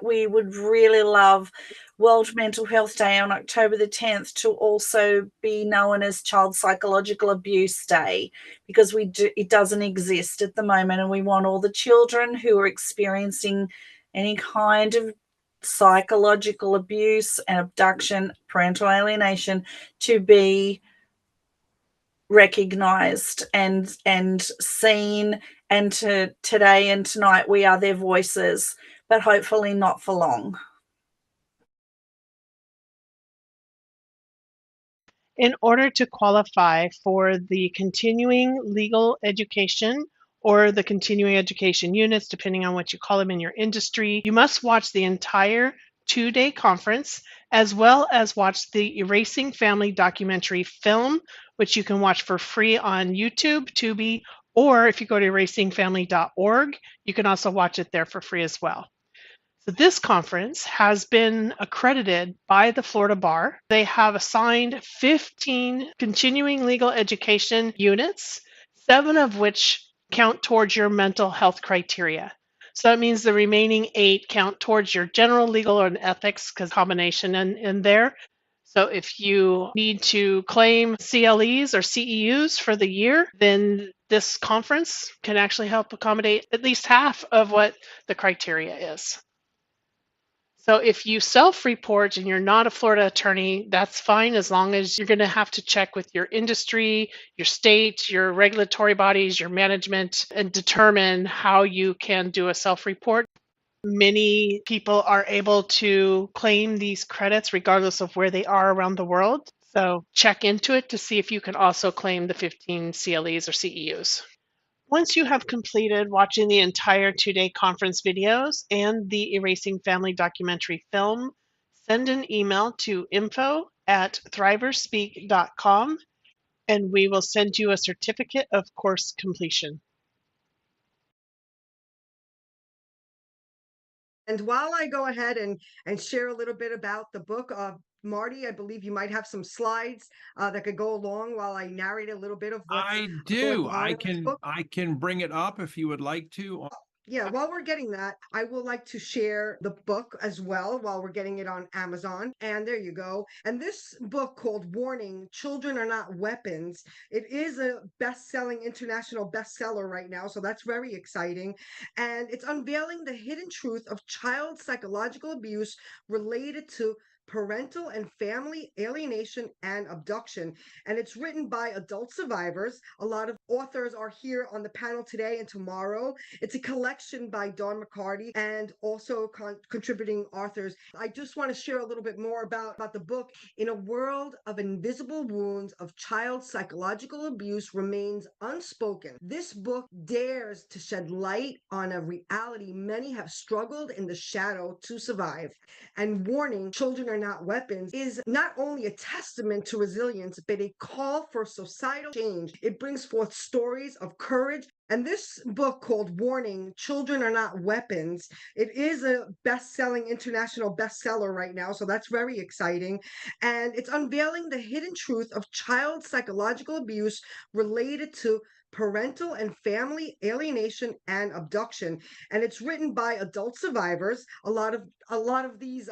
we would really love World Mental Health Day on October the 10th to also be known as Child Psychological Abuse Day, because it doesn't exist at the moment, and we want all the children who are experiencing any kind of psychological abuse and abduction, parental alienation, to be recognized and seen, and today and tonight we are their voices, but hopefully not for long. In order to qualify for the continuing legal education or the continuing education units, depending on what you call them in your industry, you must watch the entire 2-day conference, as well as watch the Erasing Family documentary film, which you can watch for free on YouTube, Tubi, or if you go to erasingfamily.org, you can also watch it there for free as well. So this conference has been accredited by the Florida Bar. They have assigned 15 continuing legal education units, 7 of which count towards your mental health criteria. So that means the remaining 8 count towards your general legal and ethics, because combination in there. So if you need to claim CLEs or CEUs for the year, then this conference can actually help accommodate at least half of what the criteria is. So if you self-report and you're not a Florida attorney, that's fine, as long as you're going to have to check with your industry, your state, your regulatory bodies, your management, and determine how you can do a self-report. Many people are able to claim these credits regardless of where they are around the world. So check into it to see if you can also claim the 15 CLEs or CEUs. Once you have completed watching the entire 2-day conference videos and the Erasing Family documentary film, send an email to info@thriverspeak.com and we will send you a certificate of course completion. And while I go ahead and share a little bit about the book, Marty, I believe you might have some slides that could go along while I narrate a little bit of what's I going do. on in this book. I can bring it up if you would like to. Yeah, while we're getting that, I will like to share the book as well while we're getting it on Amazon. And there you go. And this book called Warning, Children Are Not Weapons. It is a best-selling international bestseller right now, so that's very exciting. And it's unveiling the hidden truth of child psychological abuse related to parental and family alienation and abduction. And it's written by adult survivors. A lot of authors are here on the panel today and tomorrow. It's a collection by Dawn McCarty and also contributing authors. I just want to share a little bit more about the book. In a world of invisible wounds of child psychological abuse remains unspoken, this book dares to shed light on a reality many have struggled in the shadow to survive. And Warning, Children Are Not Weapons is not only a testament to resilience, but a call for societal change. It brings forth stories of courage. And this book called Warning, Children Are Not Weapons, it is a best-selling international bestseller right now, so that's very exciting. And it's unveiling the hidden truth of child psychological abuse related to parental and family alienation and abduction. And it's written by adult survivors. A lot of these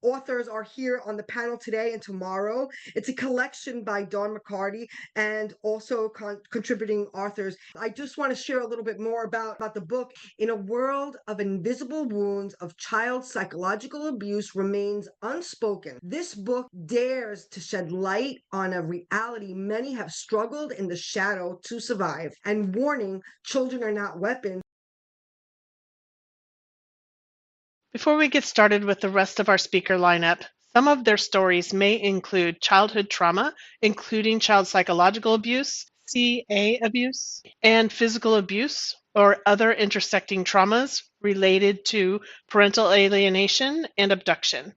authors are here on the panel today and tomorrow. It's a collection by Dawn McCarty and also contributing authors. I just want to share a little bit more about the book. In a world of invisible wounds of child psychological abuse remains unspoken, this book dares to shed light on a reality many have struggled in the shadow to survive. And Warning, Children Are Not Weapons. Before we get started with the rest of our speaker lineup, some of their stories may include childhood trauma, including child psychological abuse, CA abuse, and physical abuse or other intersecting traumas related to parental alienation and abduction.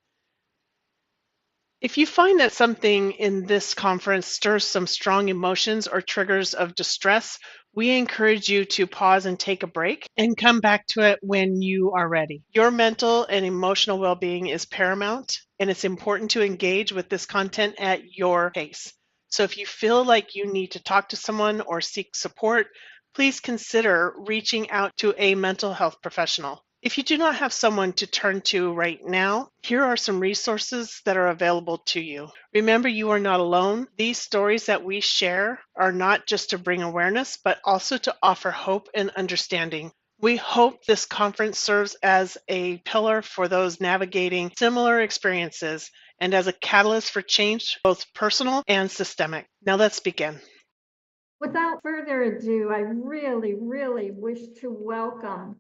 If you find that something in this conference stirs some strong emotions or triggers of distress, we encourage you to pause and take a break and come back to it when you are ready. Your mental and emotional well-being is paramount, and it's important to engage with this content at your pace. So if you feel like you need to talk to someone or seek support, please consider reaching out to a mental health professional. If you do not have someone to turn to right now, here are some resources that are available to you. Remember, you are not alone. These stories that we share are not just to bring awareness, but also to offer hope and understanding. We hope this conference serves as a pillar for those navigating similar experiences and as a catalyst for change, both personal and systemic. Now let's begin. Without further ado, I really, really wish to welcome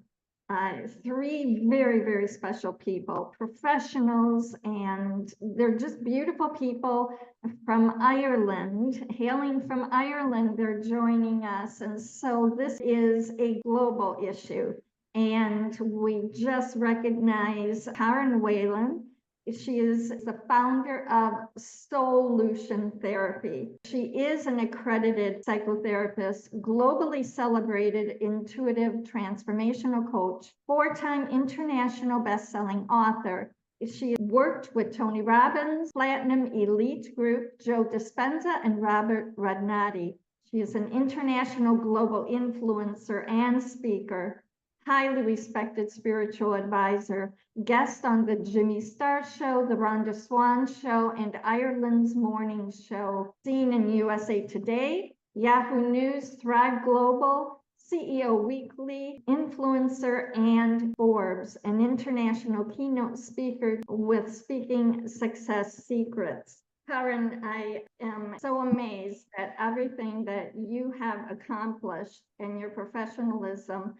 three very, very special people, professionals, and they're just beautiful people from Ireland, hailing from Ireland. They're joining us. And so this is a global issue. And we just recognize Karen Whelan. She is the founder of SOULution Therapy. She is an accredited psychotherapist, globally celebrated intuitive transformational coach, 4-time international best-selling author. She worked with Tony Robbins, Platinum Elite Group, Joe Dispenza, and Robert Rodnati. She is an international global influencer and speaker, highly respected spiritual advisor, guest on the Jimmy Star Show, the Rhonda Swan Show, and Ireland's Morning Show, seen in USA Today, Yahoo News, Thrive Global, CEO Weekly, influencer, and Forbes, an international keynote speaker with Speaking Success Secrets. Karen, I am so amazed at everything that you have accomplished and your professionalism.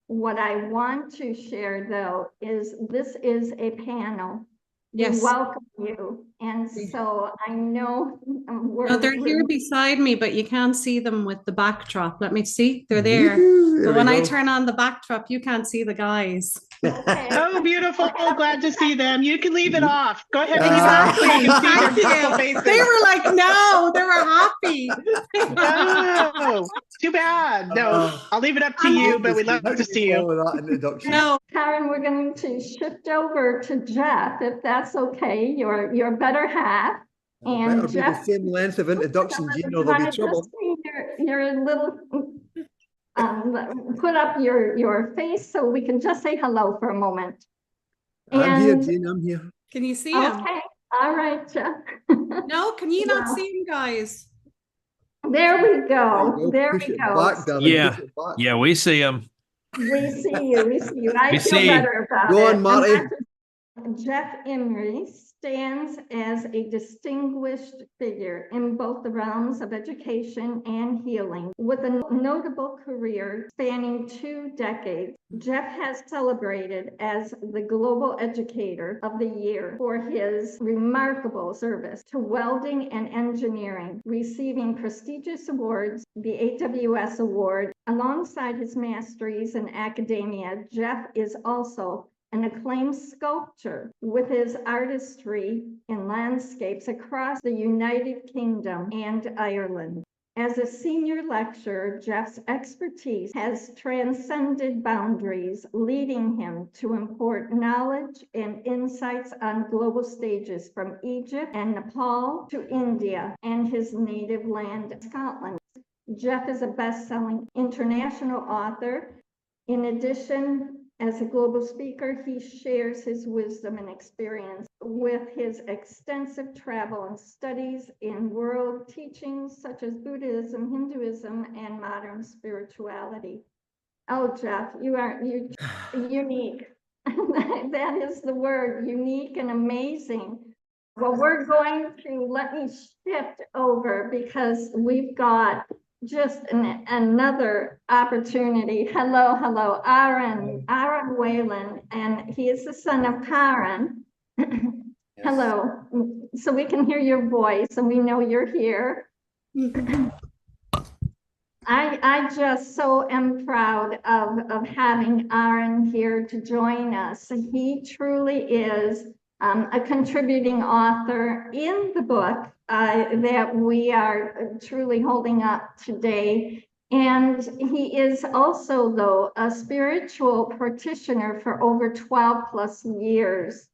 What I want to share, though, is this is a panel. Yes. We welcome you. And so I know No, they're here beside me, but you can't see them with the backdrop. Let me see. They're there. But when I turn on the backdrop, you can't see the guys. Okay. Oh, beautiful. Glad to see them. You can leave it off. Go ahead and Exactly. you can see their Thank beautiful you. faces. They were like, no, they were happy. Oh, too bad. No, I'll leave it up to you, but we'd love to see you. No. Karen, we're going to shift over to Jeff, if that's okay, your better half. And Better be the same length of introduction, Jean, or there'll be trouble. Your little, put up your face so we can just say hello for a moment. I'm here, Jean, I'm here. Can you see him? Okay, all right, Jeff. No, can you not see him, guys? There we go. There Push we it go. back, darling. Yeah. Push it back. Yeah, we see him. We see you. We see you. I We feel see you. better about Go it. on, Marty. Jeff Irmie stands as a distinguished figure in both the realms of education and healing. With a notable career spanning 2 decades, Jeff has celebrated as the Global Educator of the Year for his remarkable service to welding and engineering, receiving prestigious awards, the AWS Award. Alongside his masteries in academia, Jeff is also an acclaimed sculptor with his artistry in landscapes across the United Kingdom and Ireland. As a senior lecturer, Jeff's expertise has transcended boundaries, leading him to impart knowledge and insights on global stages from Egypt and Nepal to India and his native land, Scotland. Jeff is a best-selling international author. In addition, as a global speaker, he shares his wisdom and experience with his extensive travel and studies in world teachings such as Buddhism, Hinduism, and modern spirituality. Oh, Jeff, you are unique. That is the word, unique and amazing. Well, we're going to, let me shift over because we've got just another opportunity. Hello, Aaron Whelan, and he is the son of Karen. Yes. Hello, so we can hear your voice and we know you're here. I just so am proud of having Aaron here to join us. He truly is a contributing author in the book that we are truly holding up today. And he is also, though, a spiritual practitioner for over 12 plus years.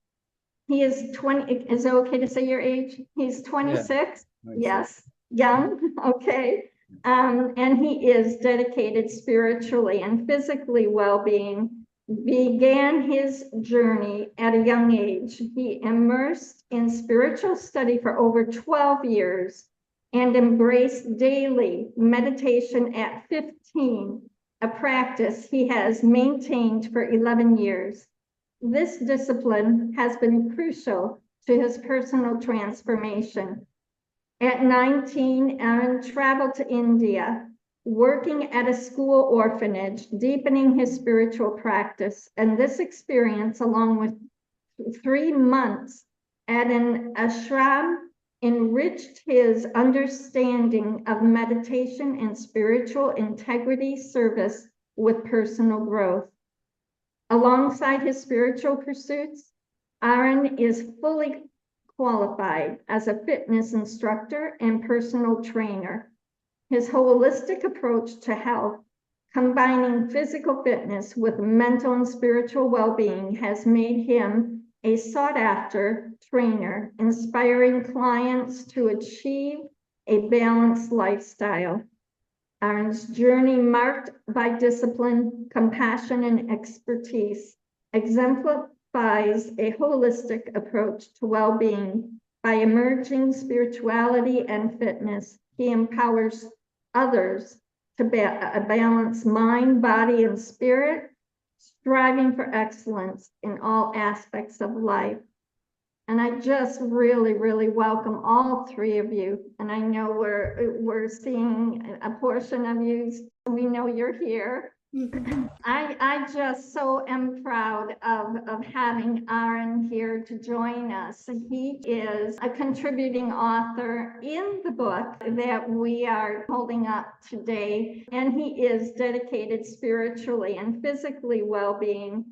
He is 20, is it okay to say your age? He's 26, yeah. Yes, young, okay. And he is dedicated spiritually and physically well-being began his journey at a young age. He immersed in spiritual study for over 12 years and embraced daily meditation at 15, a practice he has maintained for 11 years. This discipline has been crucial to his personal transformation. At 19, Aaron traveled to India, working at a school orphanage, deepening his spiritual practice. And this experience, along with 3 months at an ashram, enriched his understanding of meditation and spiritual integrity service with personal growth. Alongside his spiritual pursuits, Aaron is fully qualified as a fitness instructor and personal trainer. His holistic approach to health, combining physical fitness with mental and spiritual well-being, has made him a sought-after trainer, inspiring clients to achieve a balanced lifestyle. Aaron's journey, marked by discipline, compassion, and expertise, exemplifies a holistic approach to well-being. By emerging spirituality and fitness, he empowers others to balance mind, body, and spirit, striving for excellence in all aspects of life. And I just really, really welcome all 3 of you. And I know we're seeing a portion of you. We know you're here. I just so am proud of having Aaron here to join us. He is a contributing author in the book that we are holding up today, and he is dedicated spiritually and physically well-being.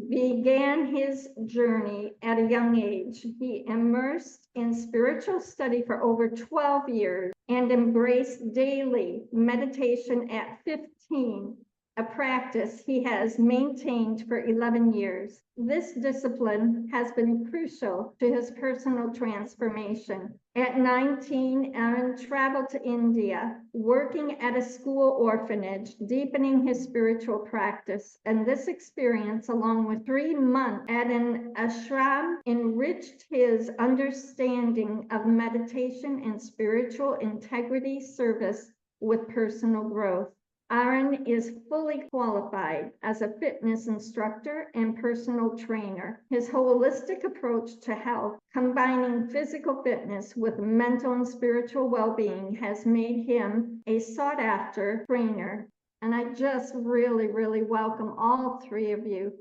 Began his journey at a young age. He immersed in spiritual study for over 12 years and embraced daily meditation at 15, a practice he has maintained for 11 years. This discipline has been crucial to his personal transformation. At 19, Aaron traveled to India, working at a school orphanage, deepening his spiritual practice. And this experience, along with 3 months at an ashram, enriched his understanding of meditation and spiritual integrity service with personal growth. Aaron is fully qualified as a fitness instructor and personal trainer. His holistic approach to health, combining physical fitness with mental and spiritual well-being, has made him a sought-after trainer. And I just really, really welcome all 3 of you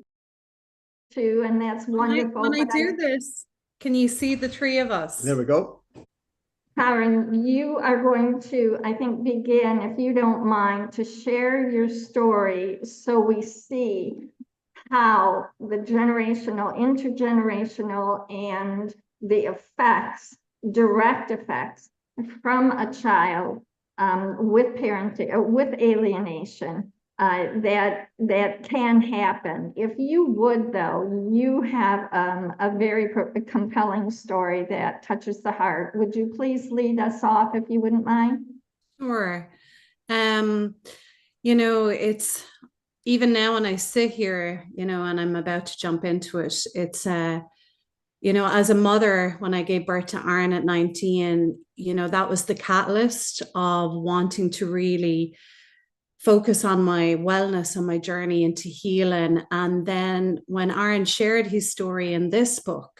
too, and that's wonderful. When I do this, can you see the 3 of us? There we go. Karen, you are going to, I think, begin, if you don't mind, to share your story so we see how the generational, intergenerational, and the effects, direct effects from a child with parenting, with alienation, that can happen. If you would, though, you have a very compelling story that touches the heart. Would you please lead us off, if you wouldn't mind? Sure. You know, it's even now when I sit here, you know, and I'm about to jump into it, it's you know, as a mother, when I gave birth to Aaron at 19, you know, that was the catalyst of wanting to really focus on my wellness and my journey into healing. And then when Aaron shared his story in this book,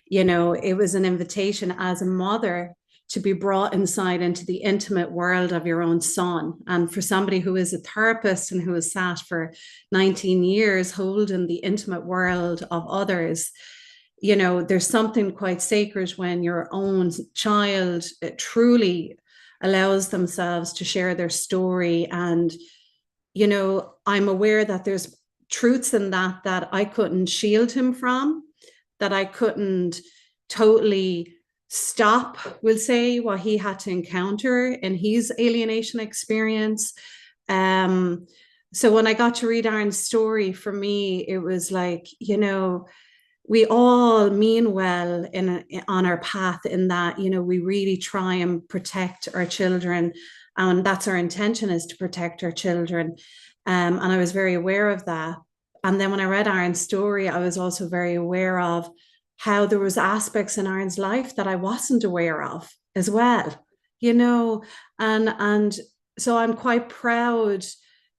you know, it was an invitation as a mother to be brought inside into the intimate world of your own son. And for somebody who is a therapist and who has sat for 19 years holding the intimate world of others, you know, there's something quite sacred when your own child truly allows themselves to share their story. And, you know, I'm aware that there's truths in that I couldn't shield him from, that I couldn't totally stop, we'll say, what he had to encounter in his alienation experience. So when I got to read Aaron's story, for me, it was like, you know, we all mean well on our path, in that, you know, we really try and protect our children, and that's our intention, is to protect our children. And I was very aware of that. And then when I read Aaron's story, I was also very aware of how there was aspects in Aaron's life that I wasn't aware of as well, you know, and so I'm quite proud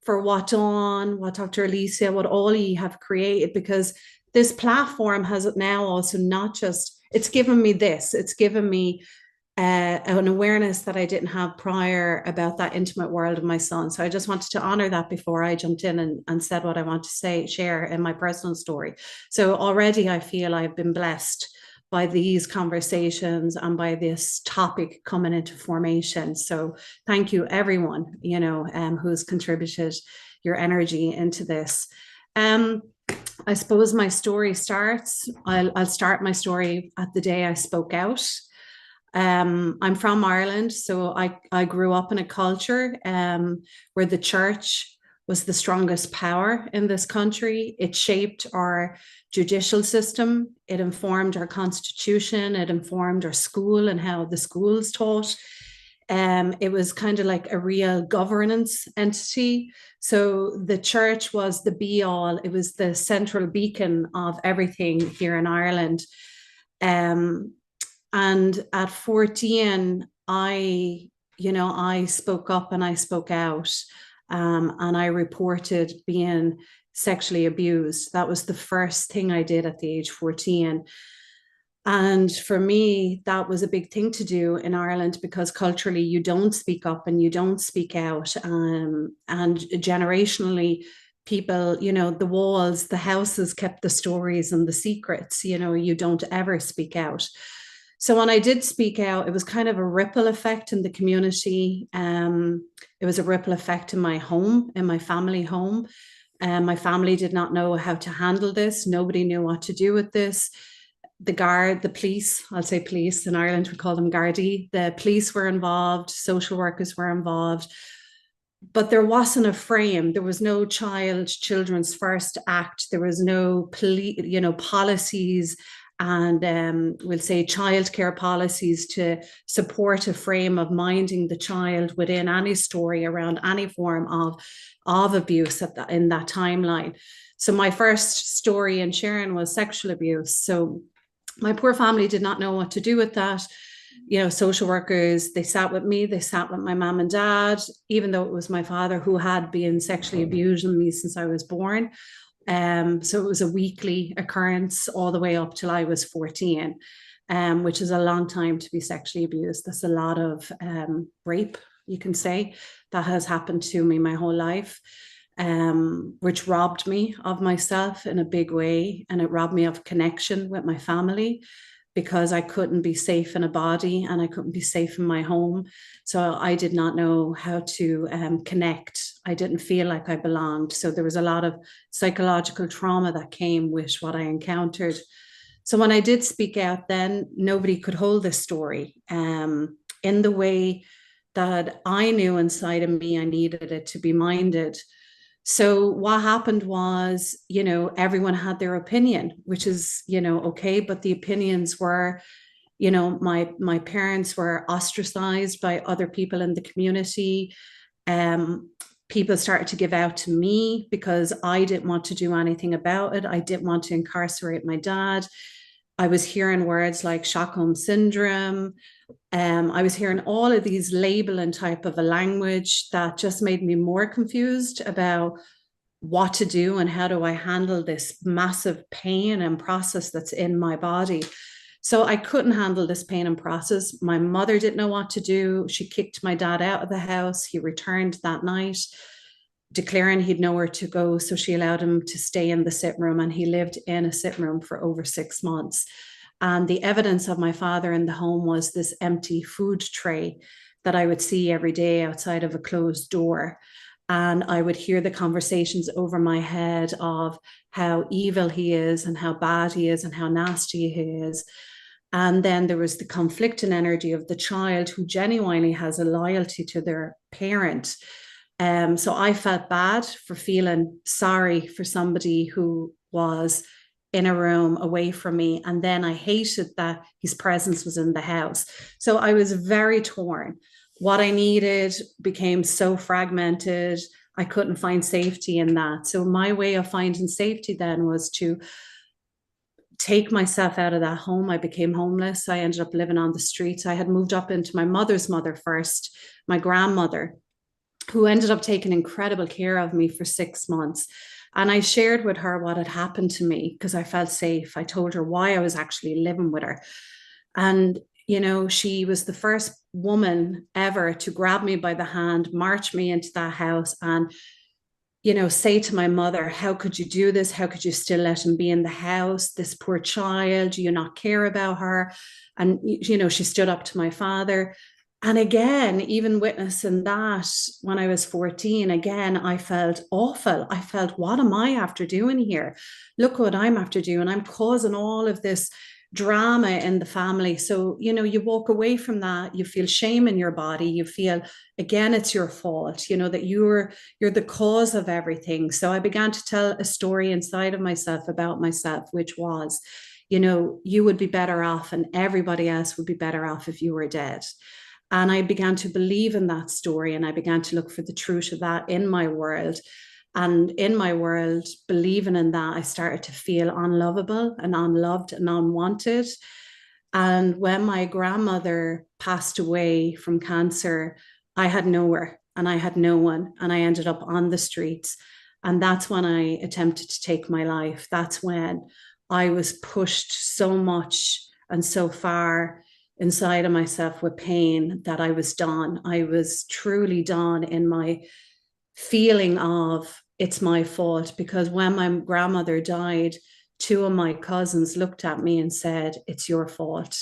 for what Dawn, what Dr. Alicia, what all you have created, because this platform has now also not just, it's given me this, it's given me an awareness that I didn't have prior about that intimate world of my son. So I just wanted to honor that before I jumped in and said what I want to say, share in my personal story. So already I feel I've been blessed by these conversations and by this topic coming into formation. So thank you everyone, you know, who's contributed your energy into this. I suppose my story starts, I'll start my story at the day I spoke out. I'm from Ireland, so I grew up in a culture where the church was the strongest power in this country. It shaped our judicial system, it informed our constitution, it informed our school and how the schools taught. It was kind of like a real governance entity. So the church was the be all, it was the central beacon of everything here in Ireland. And at 14, I spoke up and I spoke out, and I reported being sexually abused. That was the first thing I did at the age 14. And for me, that was a big thing to do in Ireland, because culturally you don't speak up and you don't speak out. And generationally, people, you know, the walls, the houses kept the stories and the secrets, you know, you don't ever speak out. So when I did speak out, it was kind of a ripple effect in the community. It was a ripple effect in my home, in my family home. My family did not know how to handle this. Nobody knew what to do with this. The police, I'll say police, in Ireland we call them Gardaí. The police were involved, social workers were involved, but there wasn't a frame. There was no Children's First Act. There was no policies and we'll say childcare policies to support a frame of minding the child within any story around any form of abuse in that timeline. So my first story in sharing was sexual abuse. So my poor family did not know what to do with that. You know, social workers, they sat with me, they sat with my mom and dad, even though it was my father who had been sexually abusing me since I was born. So it was a weekly occurrence all the way up till I was 14, which is a long time to be sexually abused. That's a lot of rape, you can say, that has happened to me my whole life, which robbed me of myself in a big way. And it robbed me of connection with my family, because I couldn't be safe in a body and I couldn't be safe in my home. So I did not know how to connect. I didn't feel like I belonged. So there was a lot of psychological trauma that came with what I encountered. So when I did speak out, then nobody could hold this story in the way that I knew inside of me I needed it to be minded. So what happened was, you know, everyone had their opinion, which is, you know, okay, but the opinions were, you know, my parents were ostracized by other people in the community. People started to give out to me because I didn't want to do anything about it. I didn't want to incarcerate my dad. I was hearing words like Stockholm syndrome. I was hearing all of these labeling type of a language that just made me more confused about what to do and how do I handle this massive pain and process that's in my body. So I couldn't handle this pain and process. My mother didn't know what to do. She kicked my dad out of the house. He returned that night, declaring he'd nowhere to go. So she allowed him to stay in the sit room, and he lived in a sit room for over 6 months. And the evidence of my father in the home was this empty food tray that I would see every day outside of a closed door. And I would hear the conversations over my head of how evil he is and how bad he is and how nasty he is. And then there was the conflicting energy of the child who genuinely has a loyalty to their parent. So I felt bad for feeling sorry for somebody who was in a room away from me. And then I hated that his presence was in the house. So I was very torn. What I needed became so fragmented. I couldn't find safety in that. So my way of finding safety then was to take myself out of that home. I became homeless. I ended up living on the streets. I had moved up into my mother's mother first, my grandmother, who ended up taking incredible care of me for 6 months. And I shared with her what had happened to me because I felt safe. I told her why I was actually living with her. And, you know, she was the first woman ever to grab me by the hand, march me into that house, and, you know, say to my mother, how could you do this? How could you still let him be in the house? This poor child, do you not care about her? And, you know, she stood up to my father. And again, even witnessing that when I was 14, again, I felt awful. I felt, what am I after doing here? Look what I'm after doing. I'm causing all of this drama in the family. So, you know, you walk away from that, you feel shame in your body. You feel, again, it's your fault, you know, that you're the cause of everything. So I began to tell a story inside of myself about myself, which was, you know, you would be better off and everybody else would be better off if you were dead. And I began to believe in that story, and I began to look for the truth of that in my world. And in my world, believing in that, I started to feel unlovable and unloved and unwanted. And when my grandmother passed away from cancer, I had nowhere and I had no one, and I ended up on the streets. And that's when I attempted to take my life. That's when I was pushed so much and so far inside of myself with pain that I was done. I was truly done in my feeling of it's my fault, because when my grandmother died, 2 of my cousins looked at me and said, it's your fault.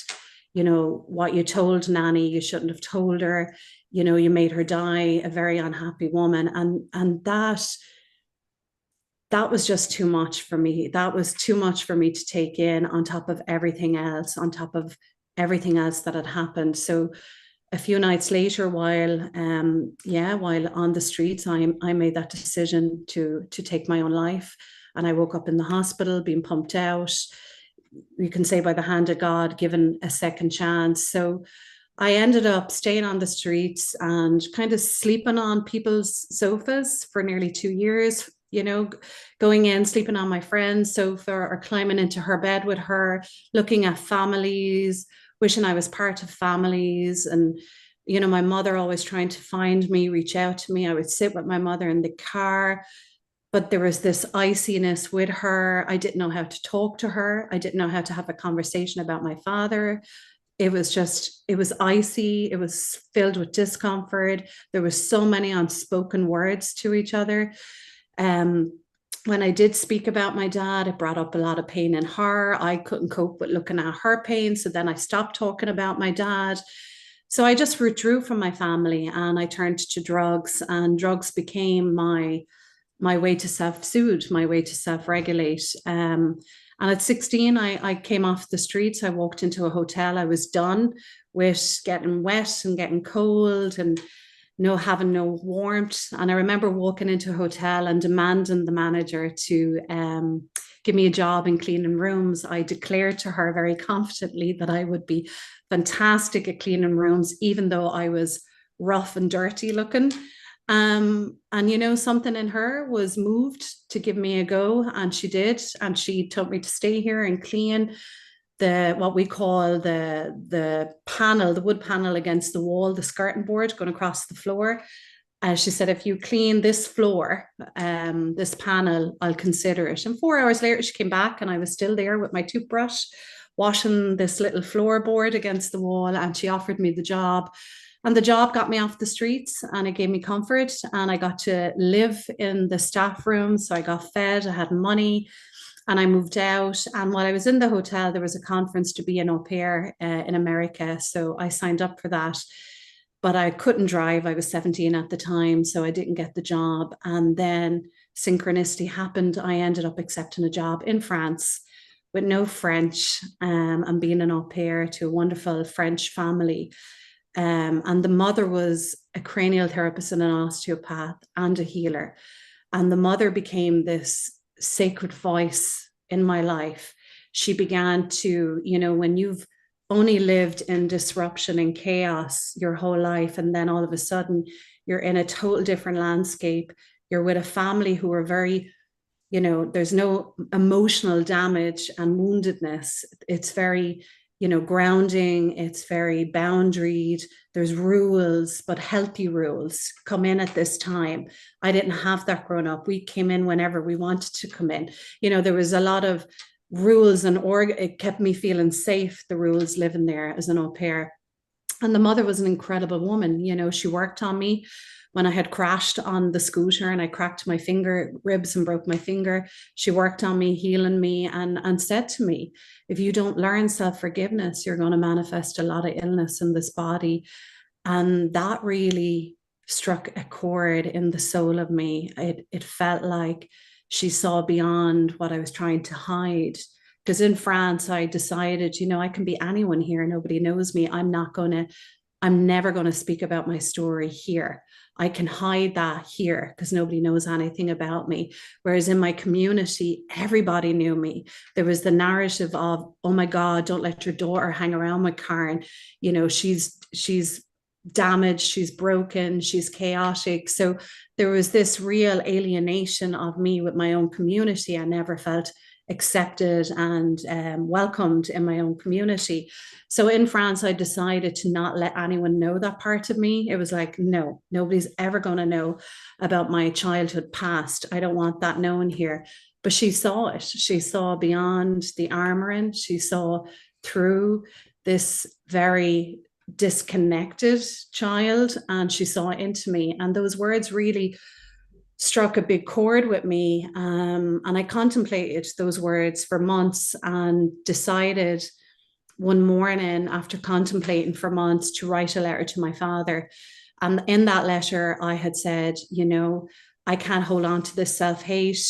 You know, what you told Nanny, you shouldn't have told her. You know, you made her die a very unhappy woman. And that was just too much for me. That was too much for me to take in, on top of everything else, on top of everything else that had happened. So a few nights later, while on the streets, I made that decision to take my own life. And I woke up in the hospital being pumped out, you can say by the hand of God, given a second chance. So I ended up staying on the streets and kind of sleeping on people's sofas for nearly 2 years, you know, going in, sleeping on my friend's sofa or climbing into her bed with her, looking at families, wishing I was part of families. And, you know, my mother always trying to find me, reach out to me. I would sit with my mother in the car, but there was this iciness with her. I didn't know how to talk to her. I didn't know how to have a conversation about my father. It was icy. It was filled with discomfort. There was so many unspoken words to each other. When I did speak about my dad, it brought up a lot of pain in her. I couldn't cope with looking at her pain. So then I stopped talking about my dad. So I just withdrew from my family and I turned to drugs, and drugs became my way to self-soothe, my way to self-regulate. And at 16, I came off the streets. I walked into a hotel. I was done with getting wet and getting cold and having no warmth. And I remember walking into a hotel and demanding the manager to give me a job in cleaning rooms. I declared to her very confidently that I would be fantastic at cleaning rooms, even though I was rough and dirty looking. And, you know, something in her was moved to give me a go, and she did. And she told me to stay here and clean what we call the panel, the wood panel against the wall, the skirting board going across the floor. She said, if you clean this floor, this panel, I'll consider it. And 4 hours later, she came back and I was still there with my toothbrush, washing this little floorboard against the wall. And she offered me the job. And the job got me off the streets and it gave me comfort. And I got to live in the staff room. So I got fed, I had money. And I moved out. And while I was in the hotel, there was a conference to be an au pair in America. So I signed up for that. But I couldn't drive. I was 17 at the time, so I didn't get the job. And then synchronicity happened. I ended up accepting a job in France with no French, and being an au pair to a wonderful French family. And the mother was a cranial therapist and an osteopath and a healer. And the mother became this sacred voice in my life. She began to, you know, when you've only lived in disruption and chaos your whole life, and then all of a sudden you're in a total different landscape, You're with a family who are very, you know, there's no emotional damage and woundedness. It's very, you know, grounding. It's very boundaried. There's rules, but healthy rules come in at this time. I didn't have that growing up. We came in whenever we wanted to come in. You know, there was a lot of rules and it kept me feeling safe, the rules living there as an au pair. And the mother was an incredible woman. You know, she worked on me when I had crashed on the scooter and I cracked my finger, ribs, and broke my finger. She worked on me, healing me, and said to me, if you don't learn self-forgiveness, you're going to manifest a lot of illness in this body. And that really struck a chord in the soul of me. It felt like she saw beyond what I was trying to hide. Because in France, I decided, you know, I can be anyone here. Nobody knows me. I'm never going to speak about my story here. I can hide that here because nobody knows anything about me. Whereas in my community, everybody knew me. There was the narrative of, oh my God, don't let your daughter hang around with Karen. You know, she's damaged, she's broken, she's chaotic. So there was this real alienation of me with my own community. I never felt accepted and welcomed in my own community. So in France, I decided to not let anyone know that part of me. It was like, no, nobody's ever going to know about my childhood past. I don't want that known here. But she saw it. She saw beyond the armoring. She saw through this very disconnected child, and she saw into me. And those words really struck a big chord with me. And I contemplated those words for months and decided one morning, after contemplating for months, to write a letter to my father. And in that letter, I had said, you know, I can't hold on to this self-hate.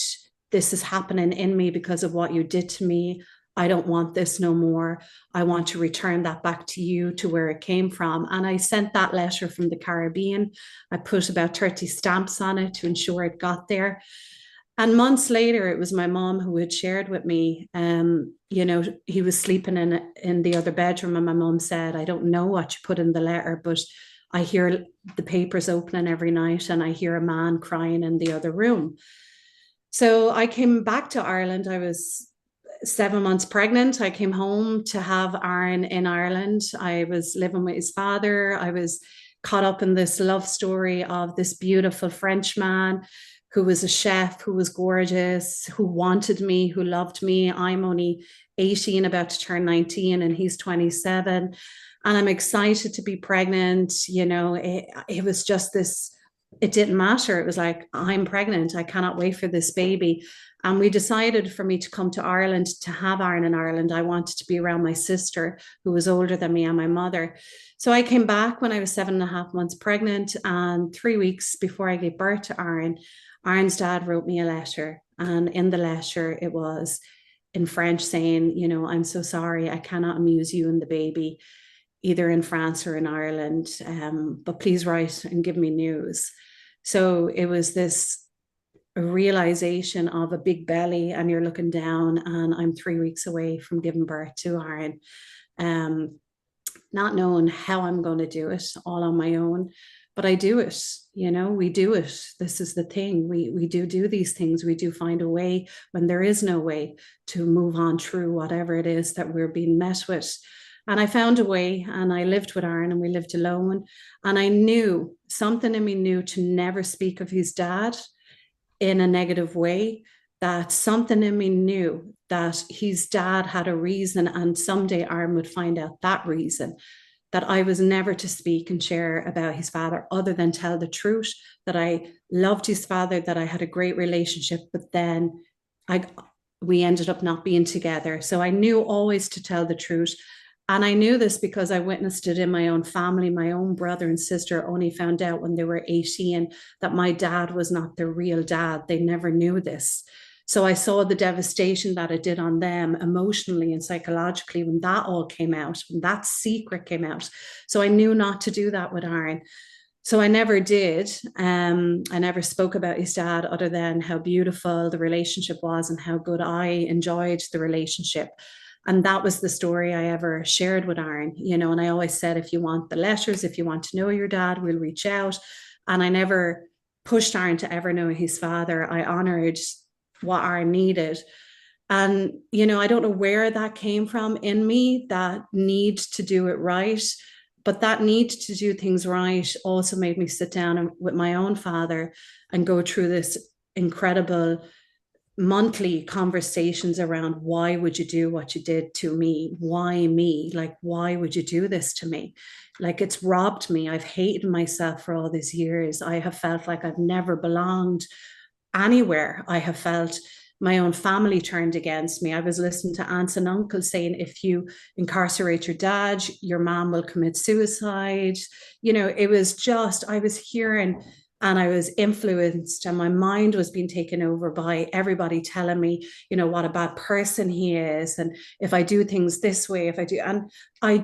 This is happening in me because of what you did to me. I don't want this no more. I want to return that back to you, to where it came from. And I sent that letter from the Caribbean. I put about 30 stamps on it to ensure it got there. And months later, it was my mom who had shared with me, you know, he was sleeping in the other bedroom, and my mom said, I don't know what you put in the letter, but I hear the papers opening every night and I hear a man crying in the other room. So I came back to Ireland. I was 7 months pregnant. I came home to have Aaron in Ireland. I was living with his father. I was caught up in this love story of this beautiful French man who was a chef, who was gorgeous, who wanted me, who loved me. I'm only 18, about to turn 19, and he's 27. And I'm excited to be pregnant. You know, it was just this, it didn't matter. It was like, I'm pregnant. I cannot wait for this baby. And we decided for me to come to Ireland, to have Aaron in Ireland. I wanted to be around my sister, who was older than me, and my mother. So I came back when I was 7.5 months pregnant. And 3 weeks before I gave birth to Aaron, Aaron's dad wrote me a letter. And in the letter, it was in French saying, you know, I'm so sorry, I cannot amuse you and the baby, either in France or in Ireland, but please write and give me news. So it was this realization of a big belly, and you're looking down, and I'm 3 weeks away from giving birth to Aaron, not knowing how I'm going to do it all on my own, but I do it. You know, we do it. This is the thing. We do these things. We do find a way when there is no way to move on through whatever it is that we're being met with. And I found a way, and I lived with Aaron, and we lived alone. And I knew, something in me knew, to never speak of his dad in a negative way, that something in me knew that his dad had a reason, and someday Aaron would find out that reason, that I was never to speak and share about his father other than tell the truth, that I loved his father, that I had a great relationship, but then we ended up not being together. So I knew always to tell the truth. And I knew this because I witnessed it in my own family. My own brother and sister only found out when they were 18 that my dad was not their real dad. They never knew this. So I saw the devastation that it did on them emotionally and psychologically when that all came out, when that secret came out. So I knew not to do that with Aaron. So I never did. I never spoke about his dad other than how beautiful the relationship was and how good I enjoyed the relationship. And that was the story I ever shared with Aaron, you know, and I always said, if you want the letters, if you want to know your dad, we'll reach out. And I never pushed Aaron to ever know his father. I honored what Aaron needed. And, you know, I don't know where that came from in me, that need to do it right. But that need to do things right also made me sit down with my own father and go through this incredible monthly conversations around, why would you do what you did to me? Why me? Like, why would you do this to me? Like, it's robbed me. I've hated myself for all these years. I have felt like I've never belonged anywhere. I have felt my own family turned against me. I was listening to aunts and uncles saying, if you incarcerate your dad, your mom will commit suicide. You know, it was just, I was hearing, and I was influenced, and my mind was being taken over by everybody telling me, you know, what a bad person he is. And if I do things this way, if I do, and I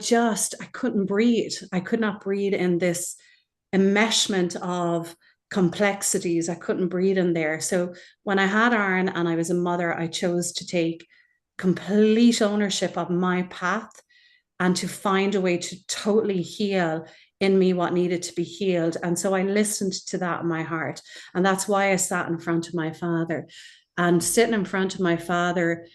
couldn't breathe. I could not breathe in this enmeshment of complexities. I couldn't breathe in there. So when I had Aaron and I was a mother, I chose to take complete ownership of my path and to find a way to totally heal in me what needed to be healed. And so I listened to that in my heart. And that's why I sat in front of my father. And sitting in front of my father,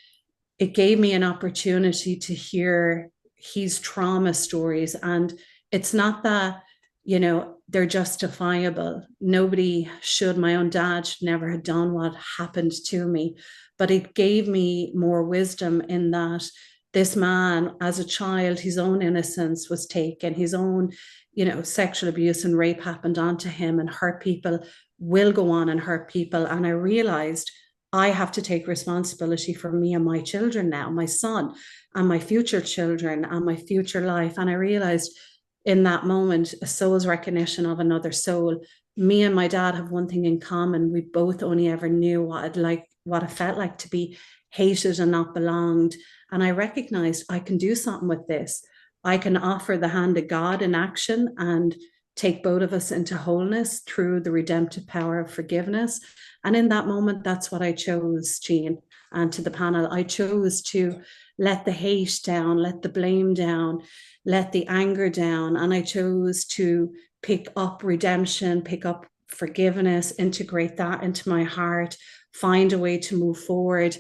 it gave me an opportunity to hear his trauma stories. And it's not that, you know, they're justifiable. Nobody should. My own dad should never have done what happened to me. But it gave me more wisdom in that this man, as a child, his own innocence was taken, his own, you know, sexual abuse and rape happened onto him, and hurt people will go on and hurt people. And I realized I have to take responsibility for me and my children now, my son and my future children and my future life. And I realized in that moment, a soul's recognition of another soul. Me and my dad have one thing in common. We both only ever knew what it felt like to be hated and not belonged. And I recognized I can do something with this. I can offer the hand of God in action and take both of us into wholeness through the redemptive power of forgiveness. And in that moment, that's what I chose, Jean, and to the panel. I chose to let the hate down, let the blame down, let the anger down. And I chose to pick up redemption, pick up forgiveness, integrate that into my heart, find a way to move forward.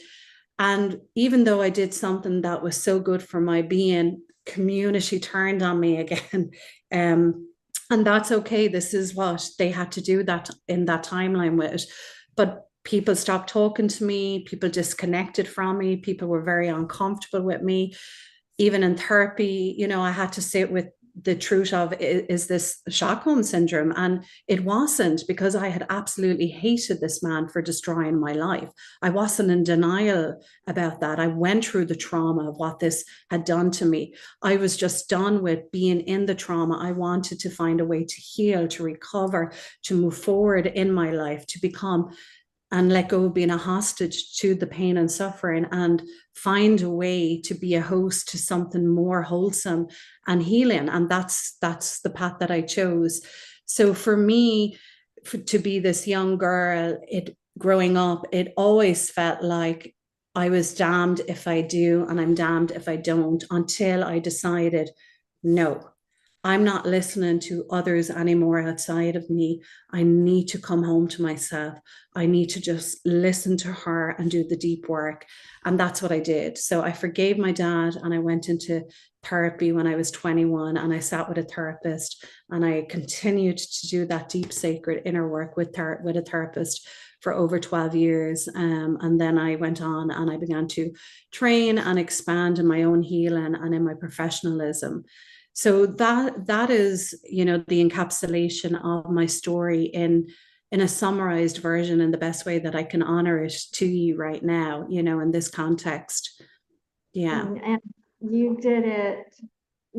And even though I did something that was so good for my being, community turned on me again. And that's okay. This is what they had to do that in that timeline with it. But people stopped talking to me. People disconnected from me. People were very uncomfortable with me. Even in therapy, you know, I had to sit with the truth of, is this Stockholm syndrome? And it wasn't, because I had absolutely hated this man for destroying my life. I wasn't in denial about that. I went through the trauma of what this had done to me. I was just done with being in the trauma. I wanted to find a way to heal, to recover, to move forward in my life, to become and let go of being a hostage to the pain and suffering, and find a way to be a host to something more wholesome and healing. And that's the path that I chose. So for me, to be this young girl, growing up, it always felt like I was damned if I do, and I'm damned if I don't, until I decided, no, I'm not listening to others anymore outside of me. I need to come home to myself. I need to just listen to her and do the deep work. And that's what I did. So I forgave my dad, and I went into therapy when I was 21, and I sat with a therapist, and I continued to do that deep, sacred inner work with a therapist for over 12 years. And then I went on and I began to train and expand in my own healing and in my professionalism. So that is, you know, the encapsulation of my story in a summarized version, in the best way that I can honor it to you right now, you know, in this context. Yeah. And you did it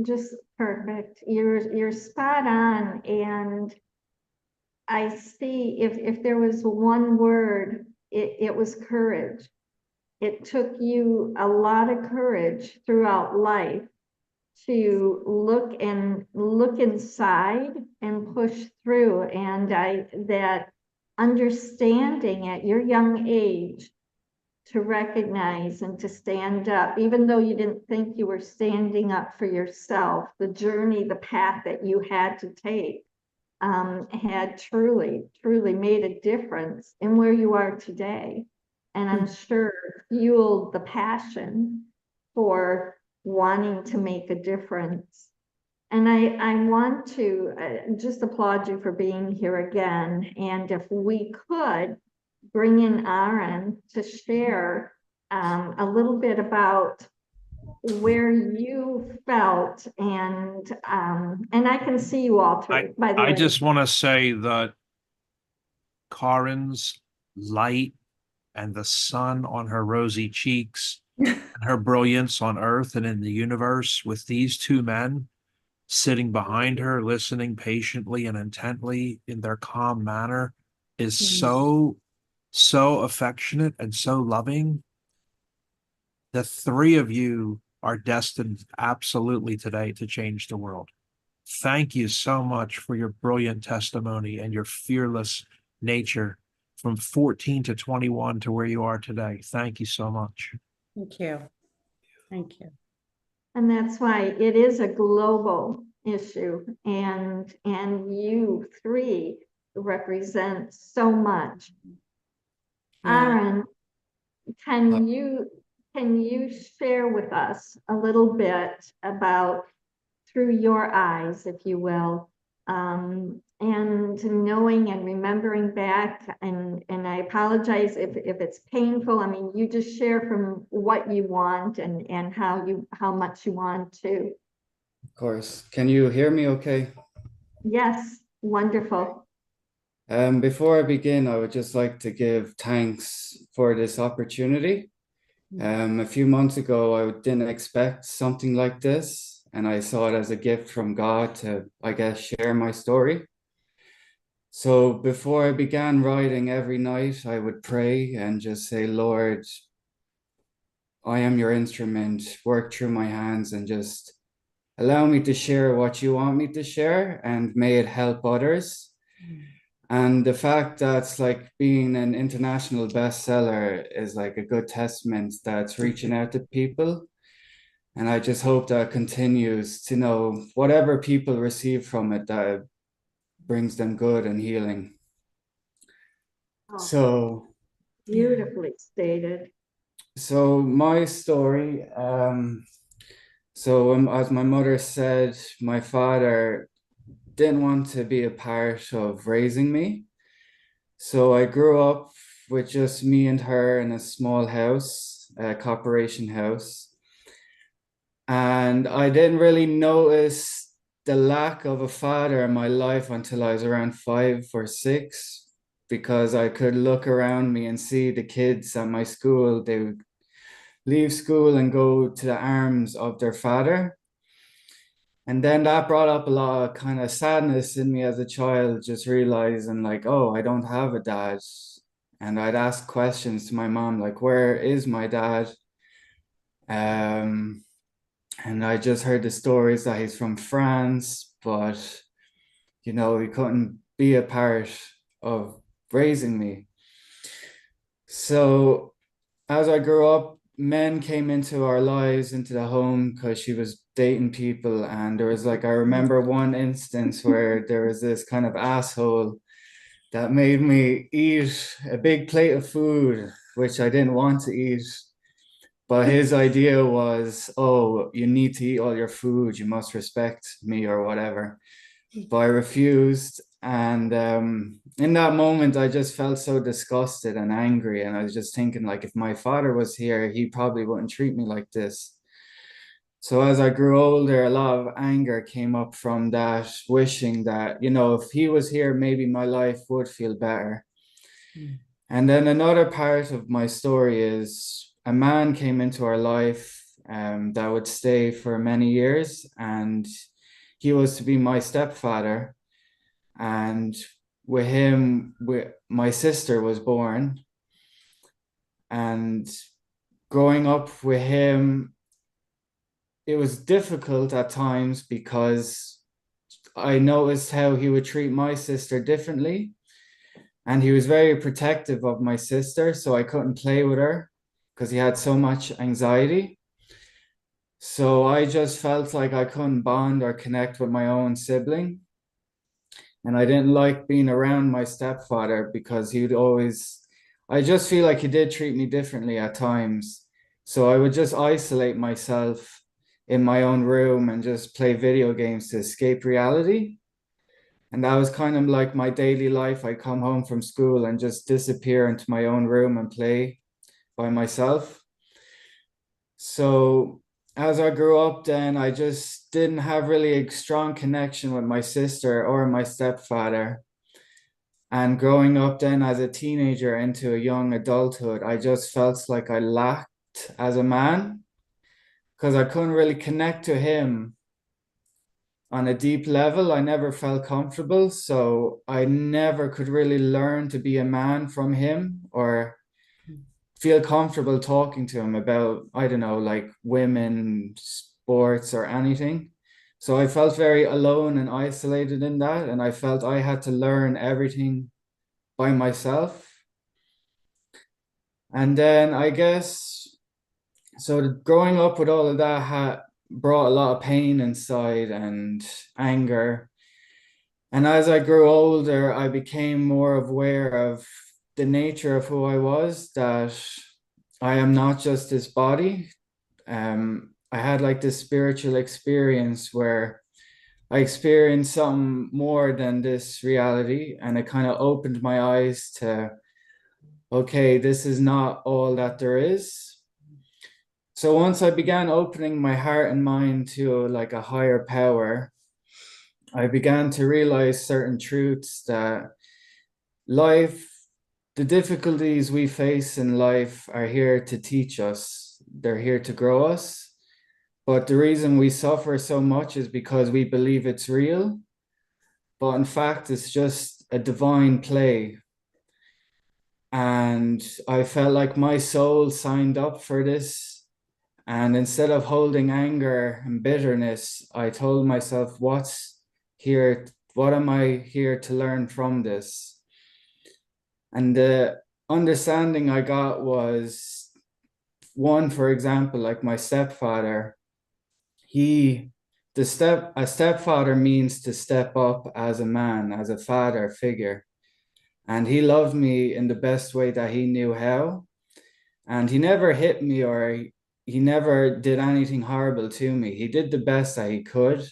just perfect. You're spot on. And I see, if there was one word, it was courage. It took you a lot of courage throughout life to look inside and push through. And that understanding at your young age to recognize and to stand up, even though you didn't think you were standing up for yourself, the journey, the path that you had to take. had truly, truly made a difference in where you are today. And I'm sure fueled the passion for wanting to make a difference. And I want to just applaud you for being here again. And if we could bring in Aaron to share a little bit about where you felt, and I can see you all too, by the way. I just want to say that Karen's light and the sun on her rosy cheeks and her brilliance on earth and in the universe with these two men sitting behind her, listening patiently and intently in their calm manner is so affectionate and so loving. The three of you are destined absolutely today to change the world. Thank you so much for your brilliant testimony and your fearless nature from 14 to 21 to where you are today. Thank you so much. Thank you. Thank you. And that's why it is a global issue, and you three represent so much. Yeah. Aaron, can you share with us a little bit about, through your eyes, if you will, and knowing and remembering back, and I apologize if it's painful. I mean, you just share from what you want and how much you want to. Of course. Can you hear me okay? Yes, wonderful. Before I begin, I would just like to give thanks for this opportunity. A few months ago, I didn't expect something like this, and I saw it as a gift from God to, I guess, share my story. So before I began writing every night, I would pray and just say, Lord, I am your instrument, work through my hands and just allow me to share what you want me to share, and may it help others. And the fact that's like being an international bestseller is like a good testament that's reaching out to people. And I just hope that continues to know whatever people receive from it, that it brings them good and healing. Oh, so beautifully stated. So my story, as my mother said, my father didn't want to be a part of raising me. So I grew up with just me and her in a small house, a corporation house. And I didn't really notice the lack of a father in my life until I was around 5 or 6, because I could look around me and see the kids at my school. They would leave school and go to the arms of their father. And then that brought up a lot of kind of sadness in me as a child, just realizing like, oh, I don't have a dad. And I'd ask questions to my mom, like, where is my dad? And I just heard the stories that he's from France, but, you know, he couldn't be a part of raising me. So as I grew up, men came into our lives, into the home, because she was dating people. And there was like, I remember one instance where there was this kind of asshole that made me eat a big plate of food, which I didn't want to eat. But his idea was, oh, you need to eat all your food, you must respect me or whatever. But I refused. And in that moment, I just felt so disgusted and angry. And I was just thinking, like, if my father was here, he probably wouldn't treat me like this. So as I grew older, a lot of anger came up from that, wishing that, you know, if he was here, maybe my life would feel better. And then another part of my story is a man came into our life that would stay for many years, and he was to be my stepfather. And with him, my sister was born. And growing up with him, it was difficult at times because I noticed how he would treat my sister differently. And he was very protective of my sister, so I couldn't play with her because he had so much anxiety. So I just felt like I couldn't bond or connect with my own sibling. And I didn't like being around my stepfather because he'd always, I just feel like he did treat me differently at times. So I would just isolate myself in my own room and just play video games to escape reality. And that was kind of like my daily life. I'd come home from school and just disappear into my own room and play by myself. So as I grew up, then I just didn't have really a strong connection with my sister or my stepfather. And growing up then as a teenager into a young adulthood, I just felt like I lacked as a man because I couldn't really connect to him on a deep level. I never felt comfortable. So I never could really learn to be a man from him or feel comfortable talking to him about, I don't know, like women, sports, or anything. So I felt very alone and isolated in that. And I felt I had to learn everything by myself. And then I guess, so growing up with all of that had brought a lot of pain inside and anger. And as I grew older, I became more aware of the nature of who I was, that I am not just this body. I had like this spiritual experience where I experienced something more than this reality, and it kind of opened my eyes to, okay, this is not all that there is. So once I began opening my heart and mind to like a higher power, I began to realize certain truths that life, the difficulties we face in life are here to teach us. They're here to grow us. But the reason we suffer so much is because we believe it's real. But in fact, it's just a divine play. And I felt like my soul signed up for this. And instead of holding anger and bitterness, I told myself, what am I here to learn from this? And the understanding I got was, one, for example, like my stepfather, a stepfather means to step up as a man, as a father figure. And he loved me in the best way that he knew how. And he never hit me or he never did anything horrible to me. He did the best that he could.